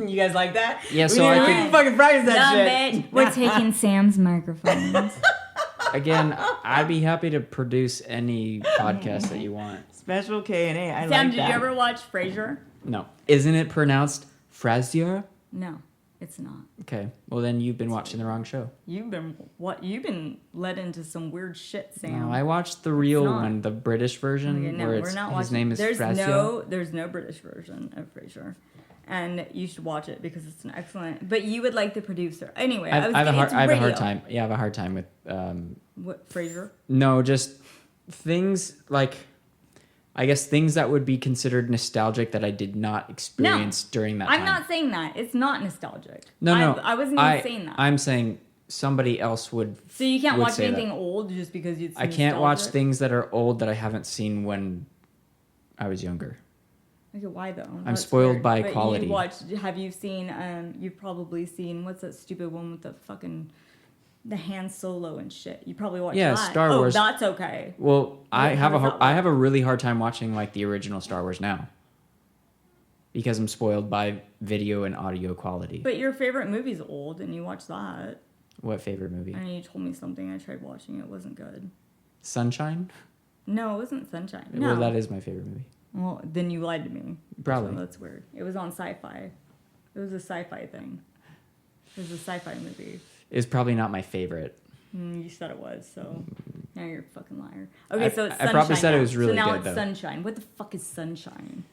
You guys like that?
Yeah, so
we
I
didn't
could-
fucking practice that
Dumb
shit.
bitch. We're taking Sam's microphones.
again, I'd be happy to produce any podcast that you want.
Special K and A. I
Sam,
like
did
that.
you ever watch Frasier?
No, isn't it pronounced Frasier?
No, it's not.
Okay, well then you've been watching the wrong show.
You've been led into some weird shit, Sam.
No, I watched the real
not.
one, the British version,
Okay, no,
where
we're
it's,
not
his
watching.
name is
there's
Frasier.
there's no British version of Frasier, and you should watch it because it's an excellent. But you would like the producer anyway.
I have a hard
radio.
time. Yeah, I have a hard time with
What, Frasier?
No, just things like, I guess things that would be considered nostalgic that I did not experience during that time.
I'm not saying that. It's not nostalgic.
No.
I wasn't even saying that.
I'm saying somebody else would.
So you can't
would
watch
say
anything
that.
old just because it's
I can't watch
nostalgic?
things that are old that I haven't seen when I was younger.
Okay, why though?
I'm spoiled by
But
quality.
Have you seen, you've probably seen, what's that stupid one with the fucking, the Han Solo and shit. You probably watched that.
Star Wars.
Oh, that's okay.
Well, I
how does that
I
work?
have a really hard time watching like the original Star Wars now because I'm spoiled by video and audio quality.
But your favorite movie's old and you watch that.
What favorite movie?
And you told me something, I tried watching it, wasn't good.
Sunshine?
No, it wasn't Sunshine. No.
Well, that is my favorite movie.
Well, then you lied to me.
Probably.
So that's weird. It was on Sci-Fi. It was a sci-fi thing. It was a sci-fi movie.
It's probably not my favorite.
You said it was, so now you're a fucking liar. Okay, so it's
I
Sunshine.
probably said it
now.
was really
so now
good,
it's
though.
Sunshine. What the fuck is Sunshine?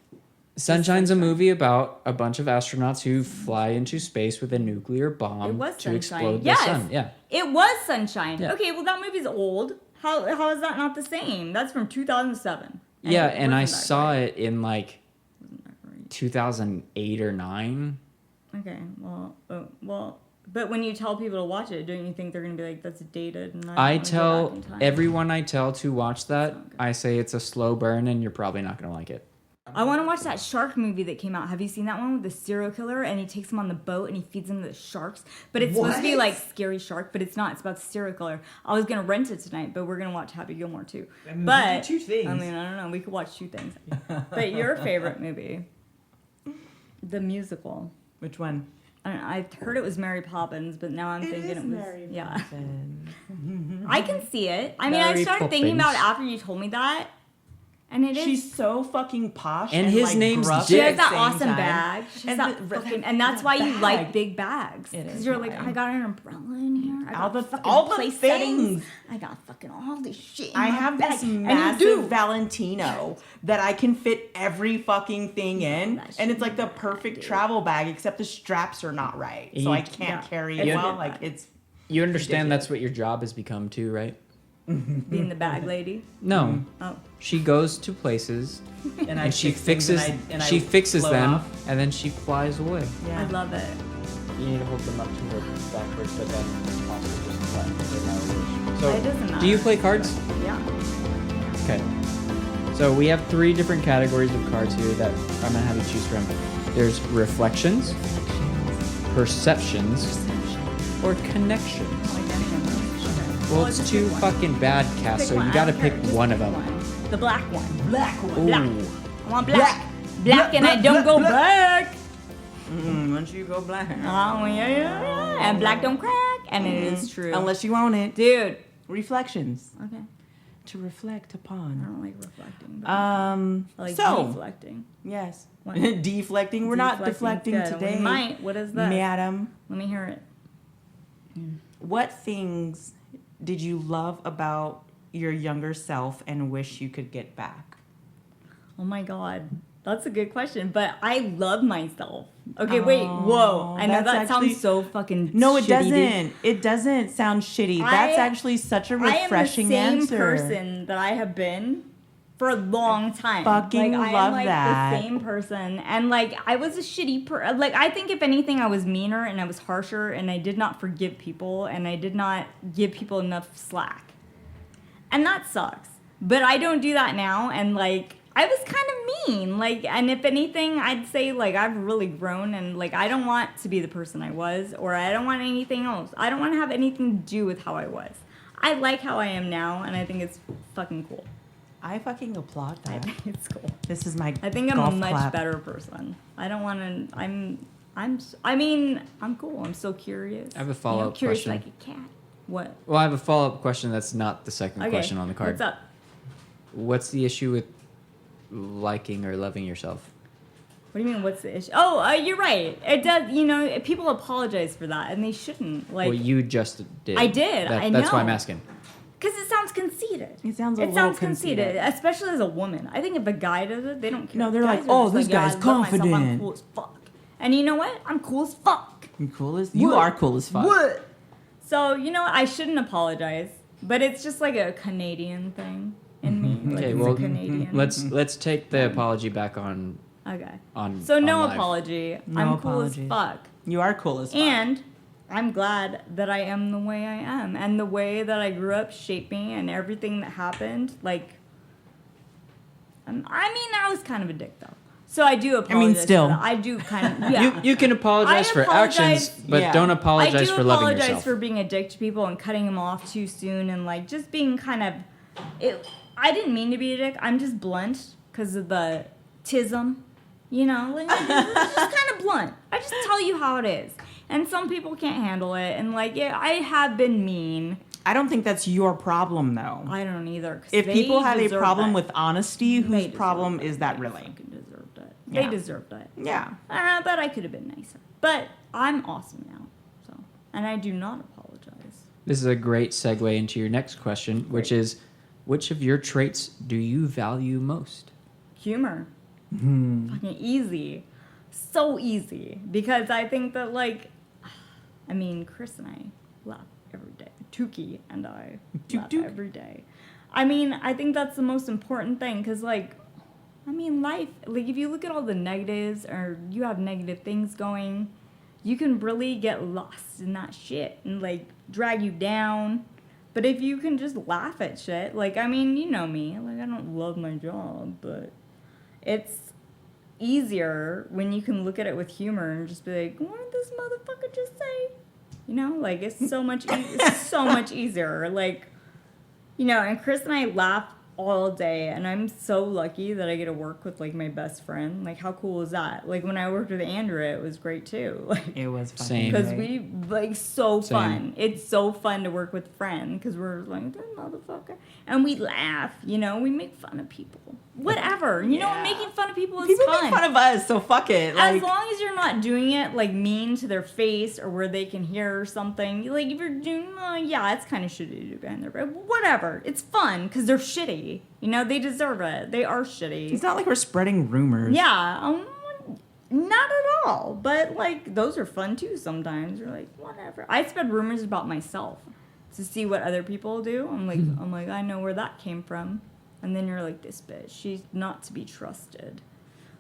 Sunshine's a movie about a bunch of astronauts who fly into space with a nuclear bomb
It was
to
Sunshine.
explode
Yes.
the sun. Yeah.
It was Sunshine.
Yeah.
Okay, well that movie's old. How is that not the same? That's from 2007.
Yeah,
it
and I
wasn't that
saw
great.
it in like
Wasn't that great.
2008 or 9.
Okay, well, but when you tell people to watch it, don't you think they're gonna be like, "That's dated"? And
I
don't wanna go
tell
back in time?
everyone I tell to watch that,
Okay.
I say it's a slow burn and you're probably not going to like it.
I want to watch that shark movie that came out. Have you seen that one with the serial killer and he takes him on the boat and he feeds him to the sharks? But it's supposed to be like scary shark, but it's not. It's about the serial killer. I was gonna rent it tonight, but we're gonna watch Happy Gilmore too. But
two things.
I mean, I don't know. We could watch two things. But your favorite movie, the musical.
Which one?
I don't know, I heard it was Mary Poppins, but now I'm thinking it was I can see it. I mean, I
Mary
started thinking about it
Poppins.
after you told me that, and it is.
She's so fucking posh.
And his
like,
name's
gruff
She
at
has
the
that
same
awesome
time.
bag. She has
And
that fucking, and that's why you
bag.
like big bags.
It
Because
is
you're like,
why.
I got an umbrella in here. I
All
got
the-
fucking
all the
place
things.
settings. I got fucking all this shit. In
I
my
have
bag.
this
And you
massive
do.
Valentino that I can fit every fucking thing in,
That
and it's
shit
like the
bag,
perfect
dude.
travel bag, except the straps are not right, so
You-
I can't
Yeah.
carry
It's
it
a
well.
good
Like
bag.
it's
You understand
Ridiculous.
that's what your job has become too, right?
Being the bag lady.
No.
Oh.
She goes to places
and I
and she
fix things
fixes
and I
she fixes
float
them
off.
and then she flies away.
Yeah.
I love it.
You need to hold them up towards backwards, but then also just fly.
It
So,
doesn't matter.
do you play cards?
Yeah.
Okay. So we have 3 different categories of cards here that I'm gonna have you choose from. There's reflections, perceptions, or connections.
I like any of those. Okay.
Well,
just
it's
pick
too
one.
fucking bad, Cass.
Pick
So
one.
you
I
gotta
don't
pick
care. Just
one
pick
of them.
one. The black one.
Black one.
Black.
Ooh.
I want black. Black, and I don't go black.
Once you go black,
Oh, yeah. And black don't crack. And it is true.
unless you own it.
Dude.
Reflections
Okay.
to reflect
I
upon.
don't like reflecting. But
I
I like
so
deflecting.
yes,
What?
deflecting. We're not deflecting
Good.
today,
We might. What is that?
madam.
Let me hear it.
What things did you love about your younger self and wish you could get back?
Oh my God. That's a good question. But I love myself. Okay, wait. Whoa. I know
that's
that
actually-
sounds so fucking
No, it
shitty, dude.
doesn't. It doesn't sound shitty. That's actually such a refreshing
I am the
answer.
same person that I have been for a long time.
Fucking
I
love
am like
that.
the same person, and like I was a shitty like I think if anything I was meaner and I was harsher and I did not forgive people and I did not give people enough slack, and that sucks. But I don't do that now, and like I was kind of mean, like, and if anything, I'd say like I've really grown, and like I don't want to be the person I was, or I don't want anything else. I don't want to have anything to do with how I was. I like how I am now, and I think it's fucking cool.
I fucking applaud
I
that.
think it's cool.
This is my
I think I'm
golf
a much
clap.
better person. I don't want to. I mean, I'm cool. I'm so curious.
I have a
You know,
follow-up
curious
question.
like a cat. What?
Well, I have a follow-up question that's not the second
Okay.
question on the card.
What's up?
What's the issue with liking or loving yourself?
What do you mean? What's the issue? Oh, you're right. It does. You know, people apologize for that, and they shouldn't. Like,
Well, you just did.
I did, I
That's why I'm
know.
asking.
because it sounds conceited.
It sounds a
It
little
sounds conceited,
conceited.
especially as a woman. I think if a guy does it, they don't care.
No, they're
Guys
like,
are
"Oh,
just
this
yeah,
guy's
I love myself, I'm
confident."
cool as fuck. And you know what? I'm cool as fuck.
You cool as you
What?
are cool as fuck.
What? So you know what? I shouldn't apologize But it's just like a Canadian thing in me. Like
Okay,
it's
well,
a Canadian.
let's take the apology back on.
Okay.
On
So no
on live.
apology.
No
I'm cool as
apologies.
fuck.
You are cool as fuck.
And I'm glad that I am the way I am. And the way that I grew up shaped me and everything that happened. Like, I was kind of a dick, though. So I do apologize.
still.
For that. I do kind of, yeah.
You can apologize
I
for
apologize-
actions, but
yeah.
don't apologize for loving
I do apologize
yourself.
for being a dick to people and cutting them off too soon and like just being kind of. I didn't mean to be a dick. I'm just blunt because of the tism, you know. Like, it's just kind of blunt. I just tell you how it is, and some people can't handle it. And like, yeah, I have been mean.
I don't think that's your problem, though.
I don't either. 'Cause
If
they
people have a
deserve
problem
it.
with honesty,
They
whose
deserve
problem
it.
is that
They
really?
fucking deserved it.
Yeah.
They deserved it.
Yeah.
But I could have been nicer. But I'm awesome now, so and I do not apologize.
This is a great segue into your next question, which is, which of your traits do you value most?
Humor. Fucking easy. So easy. Because I think that, like, Chris and I laugh every day. Tukey and I laugh
Tuk.
every day. I think that's the most important thing. Because, like, life, like, if you look at all the negatives or you have negative things going, you can really get lost in that shit and, like, drag you down. But if you can just laugh at shit, like, you know me. Like, I don't love my job, but it's easier when you can look at it with humor and just be like, what did this motherfucker just say? You know, like, it's so much, it's so much easier. Like, you know, and Chris and I laugh all day, and I'm so lucky that I get to work with, like, my best friend. Like, how cool is that? Like, when I worked with Andrew, it was great, too. Like,
It was fucking
Same.
because
great.
we, like, so
Same.
fun. It's so fun to work with a friend because we're like, this motherfucker. And we laugh, you know, we make fun of people. Whatever. You know,
Yeah.
making fun of people is
People
fun.
make fun of us, so fuck it. Like,
As long as you're not doing it, like, mean to their face or where they can hear something. Like, if you're doing, yeah, it's kind of shitty to do behind their back. Whatever. It's fun because they're shitty. You know, they deserve it. They are shitty.
it's not like we're spreading rumors.
Yeah, not at all. But, like, those are fun, too, sometimes. You're like, whatever. I spread rumors about myself to see what other people do. I'm like, I know where that came from. And then you're like, this bitch, she's not to be trusted.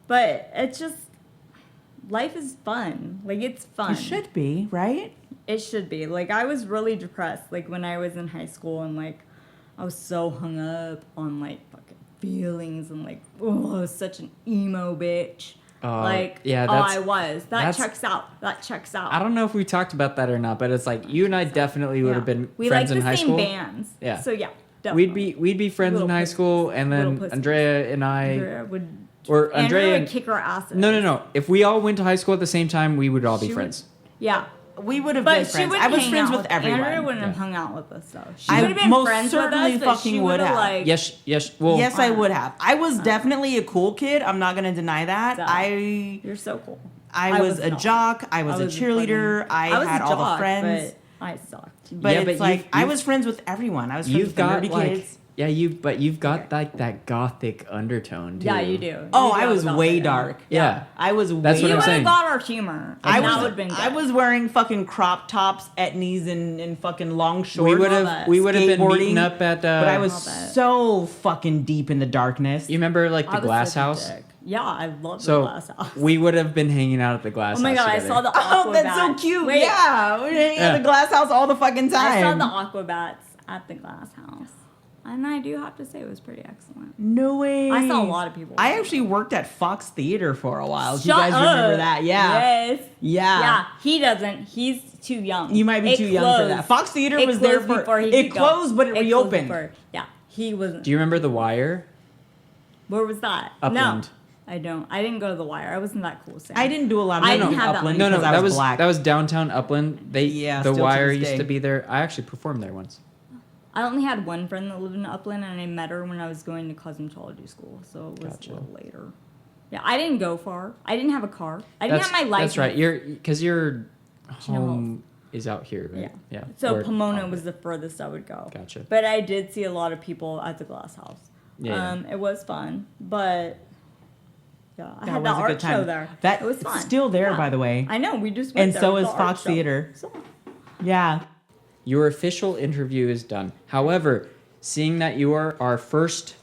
But it's just, life is fun. Like, it's fun.
It should be, right?
It should be. Like, I was really depressed, like, when I was in high school, and, like, I was so hung up on, like, fucking feelings, and, like, oh, I was such an emo bitch.
Yeah,
I was. That
that's-
checks out. That checks out.
I don't know if we talked about that or not, but it's like you and I definitely would have been
we
friends
like
in
the
high
same
school.
bands.
Yeah.
So, yeah, definitely.
We'd be friends
Little
in high
pussies.
school, and
Little
then
pussies.
Andrea and I.
Andrea would...
Or Andrea
would
and-
kick our asses.
No. If we all went to high school at the same time, we would all be
She would-
friends.
Yeah.
We would have
But
been
she
friends.
would
I was
hang
friends
out
with everyone.
Andrea wouldn't have
Yeah.
hung out with us, though. She
I
would have been
most
friends with
certainly
us, but
fucking
she
would
would have,
have.
like...
Yes. Well,
Yes, I would have. I was definitely a cool kid. I'm not gonna deny that.
So,
I
You're so cool.
was a
not.
jock. I was a cheerleader. I
was
had
a
all the
jock,
friends.
But I sucked.
But
Yeah,
it's
but
like I
you've-
was friends with everyone. I was friends
you've
with the
got
nerdy
like
kids.
you've got like that gothic undertone too.
Yeah, you do.
Oh,
You
I
do
was
have
way
that.
dark.
Yeah.
I was
That's
way
what
You
I'm
would
saying.
have got our humor.
I
And
was
that would have been good.
I was wearing fucking crop tops, etnies, and fucking long shorts.
We would
Love
have
it.
we would have been
Skateboarding,
meeting up at.
but I was
Love it.
so fucking deep in the darkness.
You remember like
I
the
was
glass
such a
house?
dick. Yeah, I love the
So
glass house.
we would have been hanging out at the glass
Oh my
house.
god, I
together.
saw the
Oh, that's so
Aquabats.
cute.
Wait,
Yeah, we're hanging at
Yeah.
the glass house all the fucking
I saw
time.
the Aquabats at the glass house. And I do have to say it was pretty excellent.
No way.
I saw a lot of people.
I actually worked at Fox Theater for a while. Do
Shut
you guys remember
up.
that? Yeah.
Yes.
Yeah.
Yeah, he doesn't. He's too young.
You might be
It
too young for
closed.
that. Fox Theater
It
was there
closed
for
before he
it
could go.
closed, but it
closed
reopened.
before- Yeah, he wasn't.
Do you remember The Wire?
Where was that?
Upland.
No, I don't. I didn't go to the Wire. I wasn't that cool. Sam.
I didn't do a lot of
I
work
didn't
in
have that
Upland
much.
No,
because I
that
was
was
black.
that was downtown Upland.
Yeah,
The
still to
Wire
this
used
day.
to be there. I actually performed there once.
I only had one friend that lived in Upland, and I met her when I was going to cosmetology school, so it was
Gotcha.
a little later. Yeah, I didn't go far. I didn't have a car. I didn't have my license.
That's right. Because your
Chino
home is out here, right?
Yeah.
Yeah.
So
Or-
Pomona
oh,
was the furthest I would go.
Gotcha.
But I did see a lot of people at the glass house.
Yeah.
It was fun, but yeah, I
That
had
was
the
a
art
good time.
show there.
That
it was
it's
fun.
still there,
Yeah.
by the way.
I know. We just went
And
there
so
with
is
the art
Fox
show.
Theater.
So,
Yeah.
Your official interview is done. However, seeing that you are our first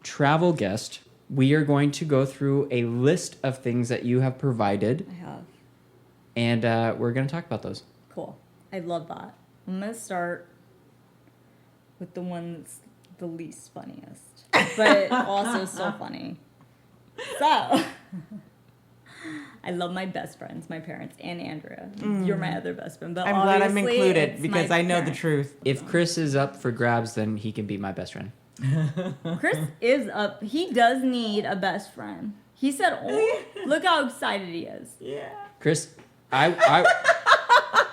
travel guest, we are going to go through a list of things that you have provided,
I have.
and we're going to talk about those.
Cool. I love that. I'm going to start with the one that's the least funniest, but also so funny. So, I love my best friends, my parents, and Andrea. You're my other best friend, but
I'm glad I'm
obviously
included
it's
because
my
I know the
parents.
truth.
If Chris is up for grabs, then he can be my best friend.
Chris is up. He does need a best friend. He said, "Oh, look how excited he is."
Yeah.
Chris,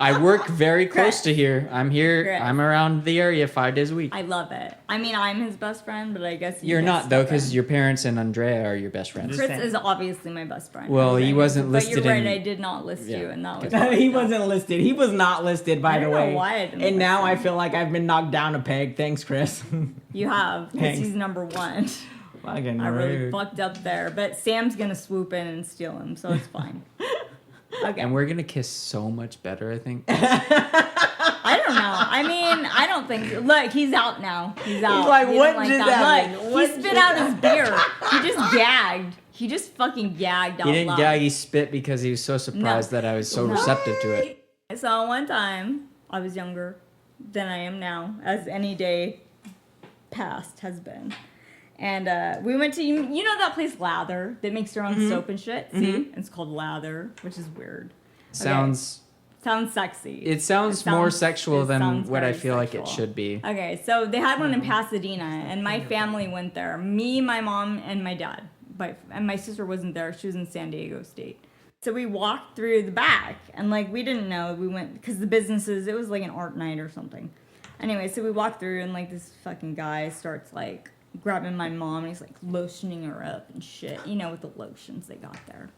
I work very close
Chris.
to here. I'm here.
Chris.
I'm around the area 5 days a week.
I love it. I mean, I'm his best friend, but I guess
You're not, though, because your parents and Andrea are your best friends.
Chris
saying.
is obviously my best friend.
Well, he
Okay.
wasn't
But
listed
you're right,
in-
I did not list
Yeah.
you, and that was
He
fucked up.
wasn't listed. He was not listed, by
I
the
don't know
way.
why I didn't
And now
list
I
him.
feel like I've been knocked down a peg. Thanks, Chris.
You have, because
Thanks.
he's number one.
Fucking
I really
rude.
fucked up there, but Sam's gonna swoop in and steal him, so it's fine. Okay.
And we're going to kiss so much better, I think.
I don't know. I mean, I don't think. Look, he's out now. He's out.
He's like,
He
what
didn't
just
that.
happened?
Look,
What
he spit
just
out his beer. He just gagged. He just fucking gagged out
He didn't
loud.
gag, he spit because he was so surprised that I was so receptive to it.
So one time, I was younger than I am now, as any day past has been. And we went to, you know that place Lather that makes their own soap and shit? See? It's called Lather, which is weird.
Sounds
Sounds sexy.
It sounds more sexual
it
than
sounds
what I
very
feel like it
sexual.
should be.
Okay, so they had one in Pasadena, and my family went there. Me, my mom, and my dad. And my sister wasn't there. She was in San Diego State. So we walked through the back, and, like, we didn't know. We went, because the businesses, it was, like, an art night or something. Anyway, so we walked through, and, like, this fucking guy starts, like, grabbing my mom, and he's, like, lotioning her up and shit. You know, with the lotions they got there.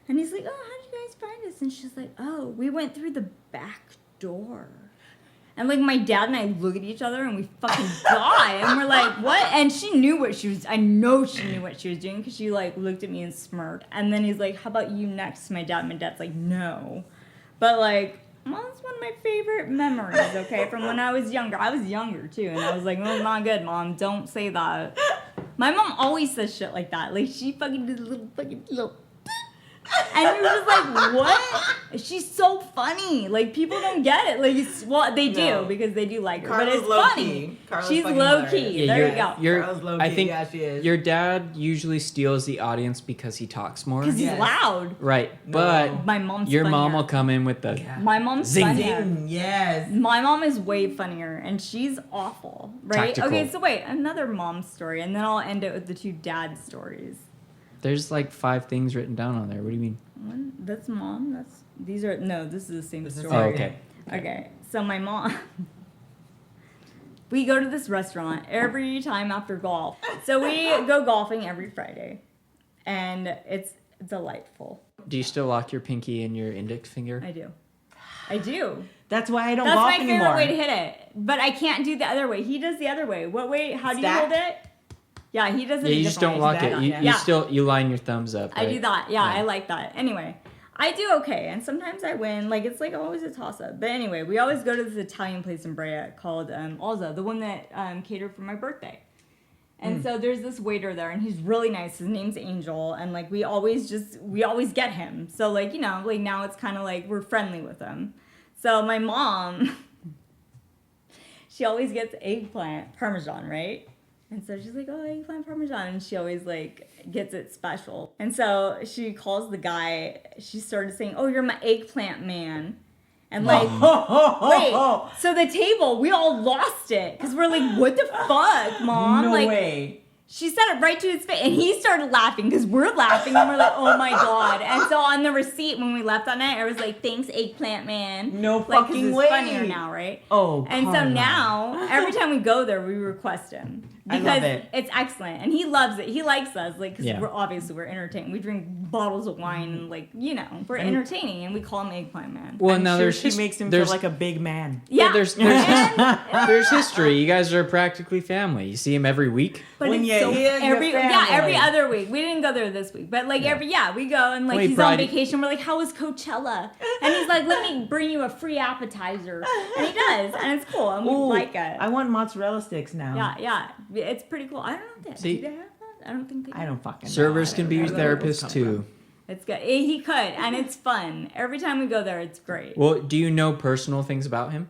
And he's like, oh, how did you guys find us? And she's like, oh, we went through the back door. And, like, my dad and I look at each other, and we fucking die. And we're like, what? And she knew what she was, I know she knew what she was doing, because she, like, looked at me and smirked. And then he's like, how about you next to my dad? My dad's like, no. But, like, Mom's one of my favorite memories, okay, from when I was younger. I was younger, too, and I was like, oh, not good, Mom. Don't say that. My mom always says shit like that. Like, she fucking did a little and you're just like, what? She's so funny. Like, people don't get it. Like, it's, well, they do,
No.
because they do like her.
Carla's
but it's
low-key.
funny.
Carla's
She's
fucking
low
hilarious.
key. There you go.
You're,
low-key,
I think
yeah, she is.
your dad usually steals the audience because he talks more.
Because he's
Yes.
loud.
Right,
No.
but
My mom's
your mom
funnier.
will come in with the...
Yeah.
My mom's
Zing,
funnier.
Ding, yes.
My mom is way funnier, and she's awful, right?
Tactical.
Okay, so wait, another mom story, and then I'll end it with the two dad stories.
There's like 5 things written down on there. What do you mean?
One, that's mom. This is the same
This is
story.
Oh, okay.
Okay, so my mom, we go to this restaurant every time after golf. So we go golfing every Friday, and it's delightful.
Do you still lock your pinky in your index finger?
I do.
That's why I don't
That's
golf
my favorite
anymore.
way to hit it. But I can't do the other way. He does the other way. What way? How do you
Stacked?
hold it? Yeah, he does it.
Yeah,
a
you just
different
don't
way.
lock it.
that?
You,
Yeah.
you still you line your thumbs up.
I do
right?
that. Yeah,
Yeah.
I like that. Anyway, I do okay, and sometimes I win. Like, it's like always a toss-up. But anyway, we always go to this Italian place in Brea called Alza, the one that catered for my birthday. And so there's this waiter there, and he's really nice. His name's Angel, and like we always get him. So like, you know, like now it's kind of like we're friendly with him. So my mom, she always gets eggplant parmesan, right? And so she's like, oh, eggplant parmesan. And she always, like, gets it special. And so she calls the guy. She started saying, oh, you're my eggplant man. And, like, wait. So the table, we all lost it. Because we're like, what the fuck, Mom?
No
like,
way.
she said it right to his face. And he started laughing because we're laughing. And we're like, oh, my God. And so on the receipt, when we left that night, I was like, thanks, eggplant man.
No
Like, 'cause
fucking
it's
way.
funnier now, right?
Oh,
And so
Carla.
now, every time we go there, we request him.
I
because
love it.
it's excellent, and he loves it. He likes us, like, because
Yeah.
we're entertaining. We drink bottles of wine, and like, you know, we're entertaining, and we call him Eggplant Man.
Well,
I'm
now
sure
there's
she
his-
makes him
there's-
feel like a big man.
Yeah,
there's history. You guys are practically family. You see him every week.
But
When
it's
you
so
hear your
every
family.
other week. We didn't go there this week, but like we go and like
Wait,
he's
Bride-
on vacation. We're like, how was Coachella? And he's like, let me bring you a free appetizer, and he does, and it's cool, and we
Ooh,
like it.
I want mozzarella sticks now.
Yeah, it's pretty cool. I don't know if they
See-
do they have that. I don't think they do.
I don't fucking know.
Servers
I
can
don't
be
know where those
therapists
come
too.
from.
It's good. He could, and it's fun. Every time we go there, it's great.
Well, do you know personal things about him?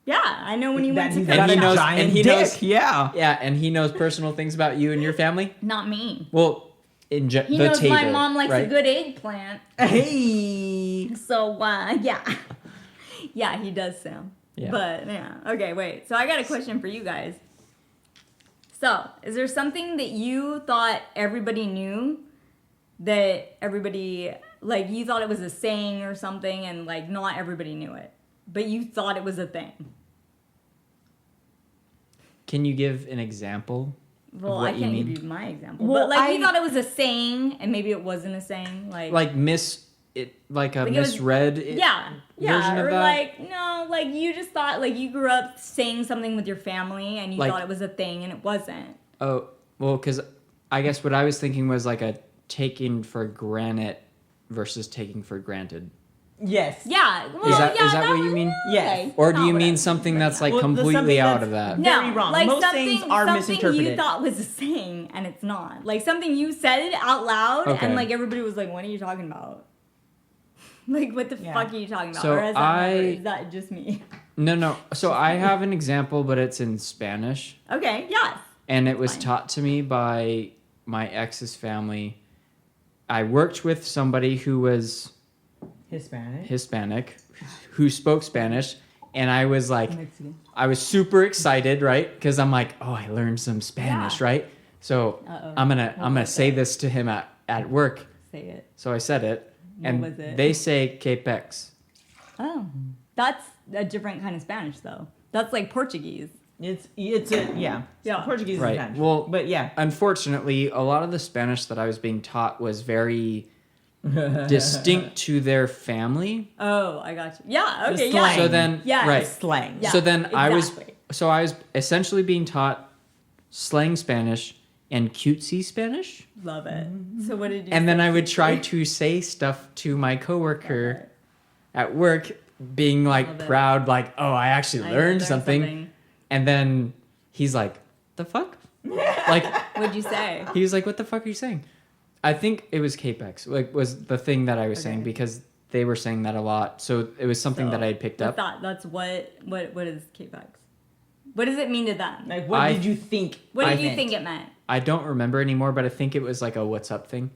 Yeah, I know when he
That
went to
he's
And
got
he
a
knows-
giant
and he
dick.
knows-
Yeah.
Yeah, and he knows personal things about you and your family.
Not me.
Well,
He
the
knows
table.
my mom likes
right?
a good eggplant.
Hey.
So, yeah. Yeah, he does, Sam.
Yeah.
But, yeah. Okay, wait. So, I got a question for you guys. So, is there something that you thought everybody knew that everybody, like, you thought it was a saying or something and, like, not everybody knew it, but you thought it was a thing?
Can you give an example?
Well,
what
I
you
can't
mean?
give you my example.
Well,
but, like, you
I-
thought it was a saying and maybe it wasn't a saying. Like
Like a
Like it was-
misread
yeah,
version of
or
that?
like no, like you just thought like you grew up saying something with your family and you
Like-
thought it was a thing and it wasn't.
Oh, well, because I guess what I was thinking was like a taking for granted versus taking for granted.
Yes.
Yeah, well,
Is that-
yeah,
is that what you
was-
mean?
Yes.
okay,
Or do
not
you
what I
mean
was
something
thinking
that's
right
like
Well, the
completely
something
out
that's-
of that?
now.
very wrong.
Like
Most
something,
things are
something you
misinterpreted.
thought was a saying and it's not. Like something you said out loud
Okay.
and like everybody was like, "What are you talking about?" Like, what the
Yeah.
fuck are you talking about?
So
or is that just me?
No. So I have an example, but it's in Spanish.
Okay, yes.
And it was
Fine.
taught to me by my ex's family. I worked with somebody who was Hispanic, who spoke Spanish, and I was like,
Mexican.
I was super excited, right? Because I'm like, oh, I learned some Spanish,
Yeah.
right? So
Uh-oh.
I'm gonna say this to him at work.
Say it.
So I said it,
What
and
was it?
they say "Capex."
Oh, that's a different kind of Spanish, though. That's like Portuguese.
It's a yeah.
Yeah.
Portuguese is
Right.
Spanish.
Well,
but yeah.
Unfortunately, a lot of the Spanish that I was being taught was very distinct to their family.
Oh, I got you. Yeah.
The
Okay.
slang.
Yeah.
So then,
Yeah,
right.
Slang.
Yeah,
So then I was
exactly.
essentially being taught slang Spanish and cutesy Spanish.
Love it. So what did you?
And then
say?
I would try to say stuff to my coworker at work, being like
Love it.
proud, like, "Oh, I actually
I
learned something." And then he's like, "The fuck?" Like
What'd you say?
he was like, "What the fuck are you saying?" I think it was Capex, like was the thing that I was saying
Okay.
because they were saying that a lot. So it was something
So,
that I had picked up.
That's what is K-Pax? What does it mean to them?
Like, what
I-
did you think?
What did
it
you
meant?
think it meant?
I don't remember anymore, but I think it was like a "what's up" thing.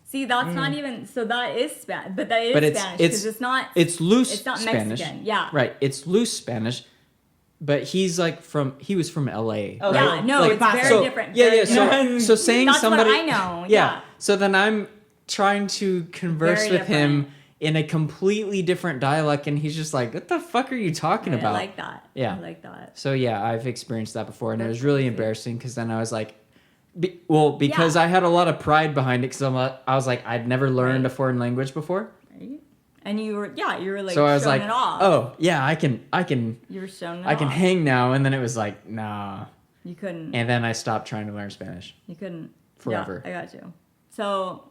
See, that's not even. So that is Spanish, but that is
But it's-
Spanish
it's-
because it's not.
It's loose
It's not
Spanish.
Mexican. Yeah.
Right. It's loose Spanish, but he was from LA.
Oh,
right?
Yeah. No,
Like,
it's very
so,
different.
Yeah,
very
yeah.
different.
So saying
That's
somebody.
what I know. Yeah.
So then I'm trying to converse
Very
with him
different.
in a completely different dialect, and he's just like, "What the fuck are you talking
I
about?"
like that.
Yeah.
I like that.
So yeah, I've experienced that before, and it
That's
was really
crazy.
embarrassing because then I was like, because
Yeah.
I had a lot of pride behind it because I was like, I'd never learned a foreign language before,
Right? And you were like
so I was
showing
like,
it off.
oh yeah, I can
You were showing it
I can
off.
hang now, and then it was like, nah,
You couldn't.
and then I stopped trying to learn Spanish.
You couldn't.
Forever.
Yeah, I got you. So,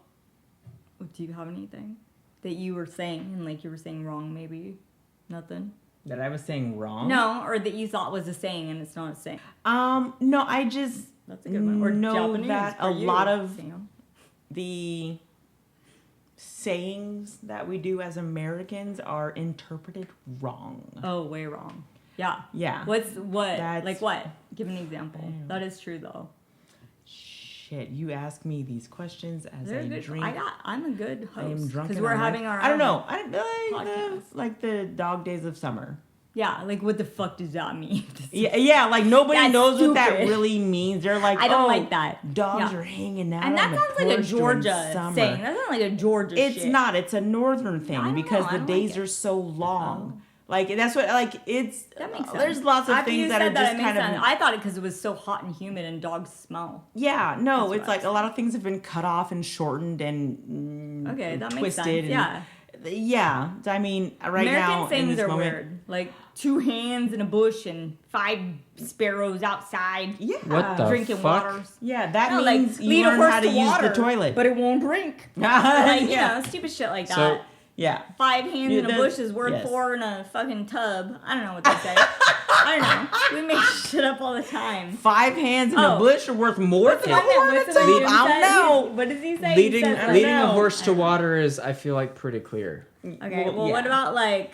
do you have anything that you were saying and like you were saying wrong? Maybe nothing.
That I was saying wrong?
No, or that you thought was a saying and it's not a saying.
No, I just
That's a good one. Or
know
Japanese
that
for
a
you,
lot of
Sam.
the sayings that we do as Americans are interpreted wrong.
Oh, way wrong. Yeah.
Yeah.
What?
That's-
Like what? Give an example. That is true though.
Shit, you ask me these questions as
They're
I
good.
drink.
I'm a good
I am
host
drunk.
because
and
we're
I'm
having
like-
our.
I don't
own-
know.
podcast.
Like the dog days of summer.
Yeah, like what the fuck does that mean?
Yeah, like nobody
That's
knows what that
stupid.
really means. They're like,
I don't
oh,
like that.
Dogs
Yeah.
are hanging out.
And that
on the
sounds like a
porch during
Georgia
summer.
saying. That sounds like a Georgia
It's
shit.
not. It's a northern
I
thing
don't
because
know, I
the
don't
days
like it.
are so long. Like that's what it's.
That makes sense.
There's lots of
After you
things that
said
are just
it makes
kind of.
sense. I thought it because it was so hot and humid and dogs smell.
Yeah, no,
That's
it's
what
like a lot of things have been cut off and shortened and
Okay, that makes
twisted.
sense.
And,
Yeah.
Yeah, I mean, right now
American
in
sayings
this
are
moment,
weird. Like 2 hands in a bush and 5 sparrows outside.
Yeah.
What the
drinking
fuck?
waters.
Yeah, that
No,
means
like
you
lead a
learn
horse
how to
to
use
water,
the toilet.
but it won't drink. Like, you
Yeah.
know, stupid shit like that.
So yeah.
5 hands
Yeah,
in a
that-
bush is worth
yes.
4 in a fucking tub. I don't know what they say. I don't know. We make shit up all the time.
5 hands in a
Oh.
bush are worth more
What's the
than
one that-
one
what's
in
the
a
one
tub.
you
I don't
said?
know.
What does he say?
Leading
He says,
leading a
know.
horse to water is, I feel like, pretty clear.
Okay, well,
yeah.
what about like,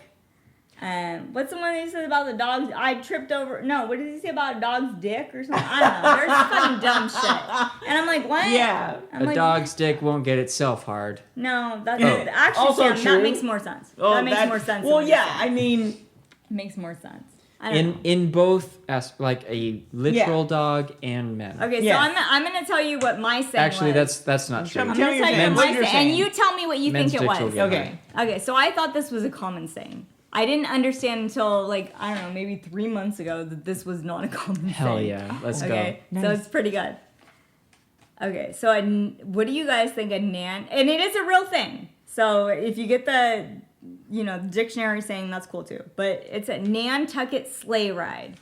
what's the one that he said about the dog's? I tripped over. No, what did he say about a dog's dick or something? I don't know. There's fucking dumb shit, and I'm like, what?
Yeah.
I'm
A
like,
dog's dick won't get itself hard.
No, that's
Oh.
actually
Also
Sam,
true.
that makes more sense.
Oh,
that makes more sense.
Well,
than what you
yeah,
said.
I mean,
makes more sense. I don't know.
In both like a literal dog and men.
Okay,
Yes.
so I'm gonna tell you what my saying
Actually,
was.
that's not true.
Come
I'm
Tell
gonna
your
tell you
saying.
what
What
my
you're
saying, and
saying.
you tell me what you
Men's
think it
dicks will
was.
get
okay.
Okay, so I thought this was a common saying. I didn't understand until like I don't know, maybe 3 months ago that this was not a common
Hell
saying.
yeah, let's
Okay,
go.
so
Nice.
it's pretty good. Okay, so what do you guys think a nan? And it is a real thing. So if you get the, dictionary saying, that's cool too. But it's a Nantucket sleigh ride.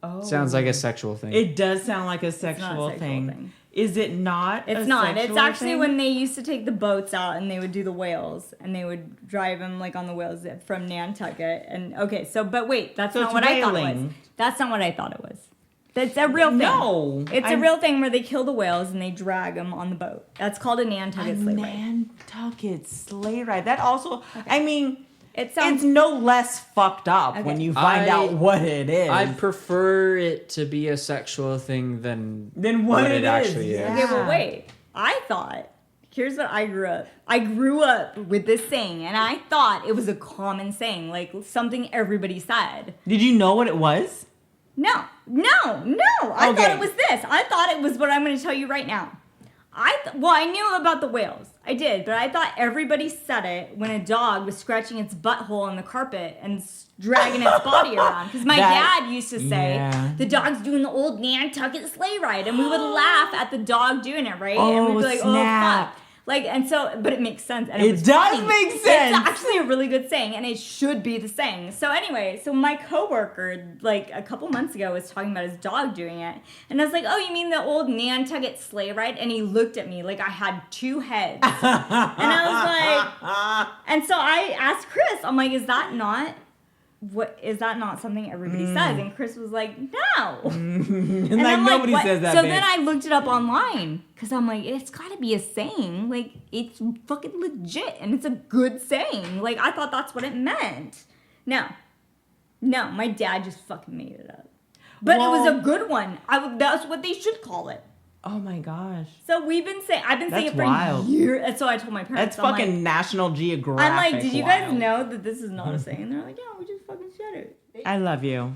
Oh.
Sounds like a sexual thing.
It does sound like a
not a
sexual
sexual
thing.
thing.
Is it not?
It's
a
not. It's
sexual
actually
thing?
when they used to take the boats out and they would do the whales and they would drive them like on the whales from Nantucket. And okay, but wait, that's
So
not
it's
what I thought it was.
whaling.
That's not what I thought it was. That's a real thing.
No,
It's a
I'm-
real thing where they kill the whales and they drag them on the boat. That's called a Nantucket sleigh ride.
Nantucket sleigh ride. That also, I mean,
It sounds
it's no less fucked up
Okay.
when you find
I-
out what it is.
I prefer it to be a sexual thing than
Then what it is,
actually is.
yeah.
Okay, well, wait. I thought, here's what I grew up. I grew up with this saying, and I thought it was a common saying, like something everybody said.
Did you know what it was?
No. I thought
Okay.
it was this. I thought it was what I'm going to tell you right now. I knew about the whales. I did, but I thought everybody said it when a dog was scratching its butthole on the carpet and dragging its body around. Because my
That-
dad used to say,
yeah.
the dog's doing the old Nantucket sleigh ride. And we would laugh at the dog doing it, right?
Oh,
and we'd be like,
snap.
oh, fuck. Like, and so, but it makes sense. And
It
was
does
funny.
make sense.
It's actually a really good saying, and it should be the saying. So anyway, my coworker, like a couple months ago, was talking about his dog doing it, and I was like, "Oh, you mean the old Nantucket sleigh ride?" And he looked at me like I had 2 heads, and I was like, and so I asked Chris, I'm like, "Is that not something everybody says?" And Chris was like, "No."
And
And
like
I'm
nobody
what?
says that.
So
bitch.
then I looked it up online because I'm like, it's got to be a saying. Like, it's fucking legit and it's a good saying. Like, I thought that's what it meant. No, my dad just fucking made it up. But it was
Well-
a good one. That's what they should call it.
Oh my gosh,
So I've been saying
That's
it for
wild.
years. And so I told my parents.
that's
I'm
fucking
like,
National Geographic.
I'm like, did you guys
wild.
know that this is not a saying? And they're like, yeah, we just fucking said it.
I love you.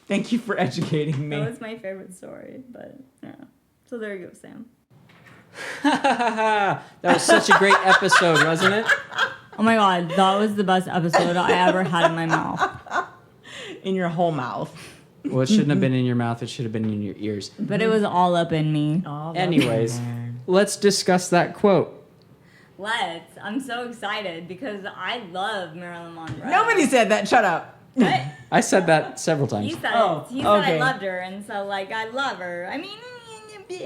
Thank you for educating me.
That was my favorite story. But yeah. So there you go, Sam.
That was such a great episode, wasn't it?
Oh my god, that was the best episode I ever had in my mouth.
In your whole mouth.
Well, it shouldn't have been in your mouth. It should have been in your ears.
But it was all up in me.
Oh,
Anyways, let's discuss that quote.
Let's. I'm so excited because I love Marilyn Monroe.
Nobody said that. Shut up.
What?
I said that several times.
He said
Oh,
it. He said I
okay.
loved her, and so like I love her. I mean,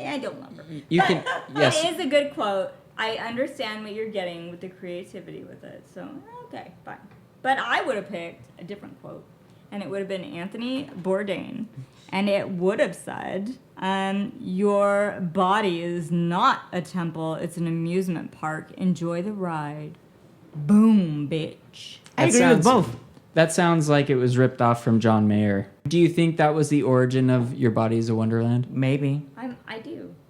I don't love her.
You
But
can, yes.
It is a good quote. I understand what you're getting with the creativity with it. So okay, fine. But I would have picked a different quote, and it would have been Anthony Bourdain, and it would have said, "Your body is not a temple; it's an amusement park. Enjoy the ride." Boom, bitch.
I
That
agree with
sounds-
both.
That sounds like it was ripped off from John Mayer. Do you think that was the origin of Your Body is a Wonderland?
Maybe.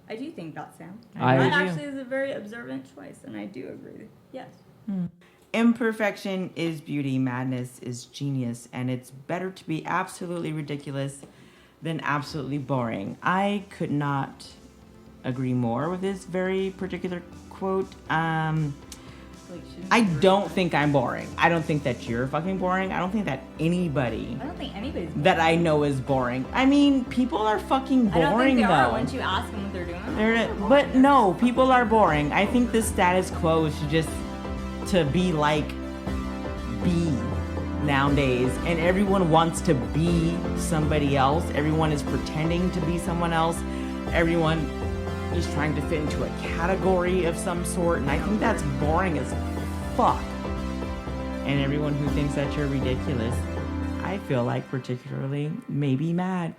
I do think that, Sam.
I
that
do.
actually is a very observant choice, and I do agree. Yes.
Imperfection is beauty, madness is genius, and it's better to be absolutely ridiculous than absolutely boring. I could not agree more with this very particular quote.
Like, she's
I
really
don't
boring.
think I'm boring. I don't think that you're fucking boring. I don't think that anybody
I don't think anybody's boring.
that I know is boring. I mean, people are fucking
I don't
boring
think they
though.
are once you ask them what they're doing.
But no, people are boring. I think the status quo is just to be like B nowadays, and everyone wants to be somebody else. Everyone is pretending to be someone else. Everyone is trying to fit into a category of some sort, and I think that's boring as fuck. And everyone who thinks that you're ridiculous, I feel like particularly may be mad.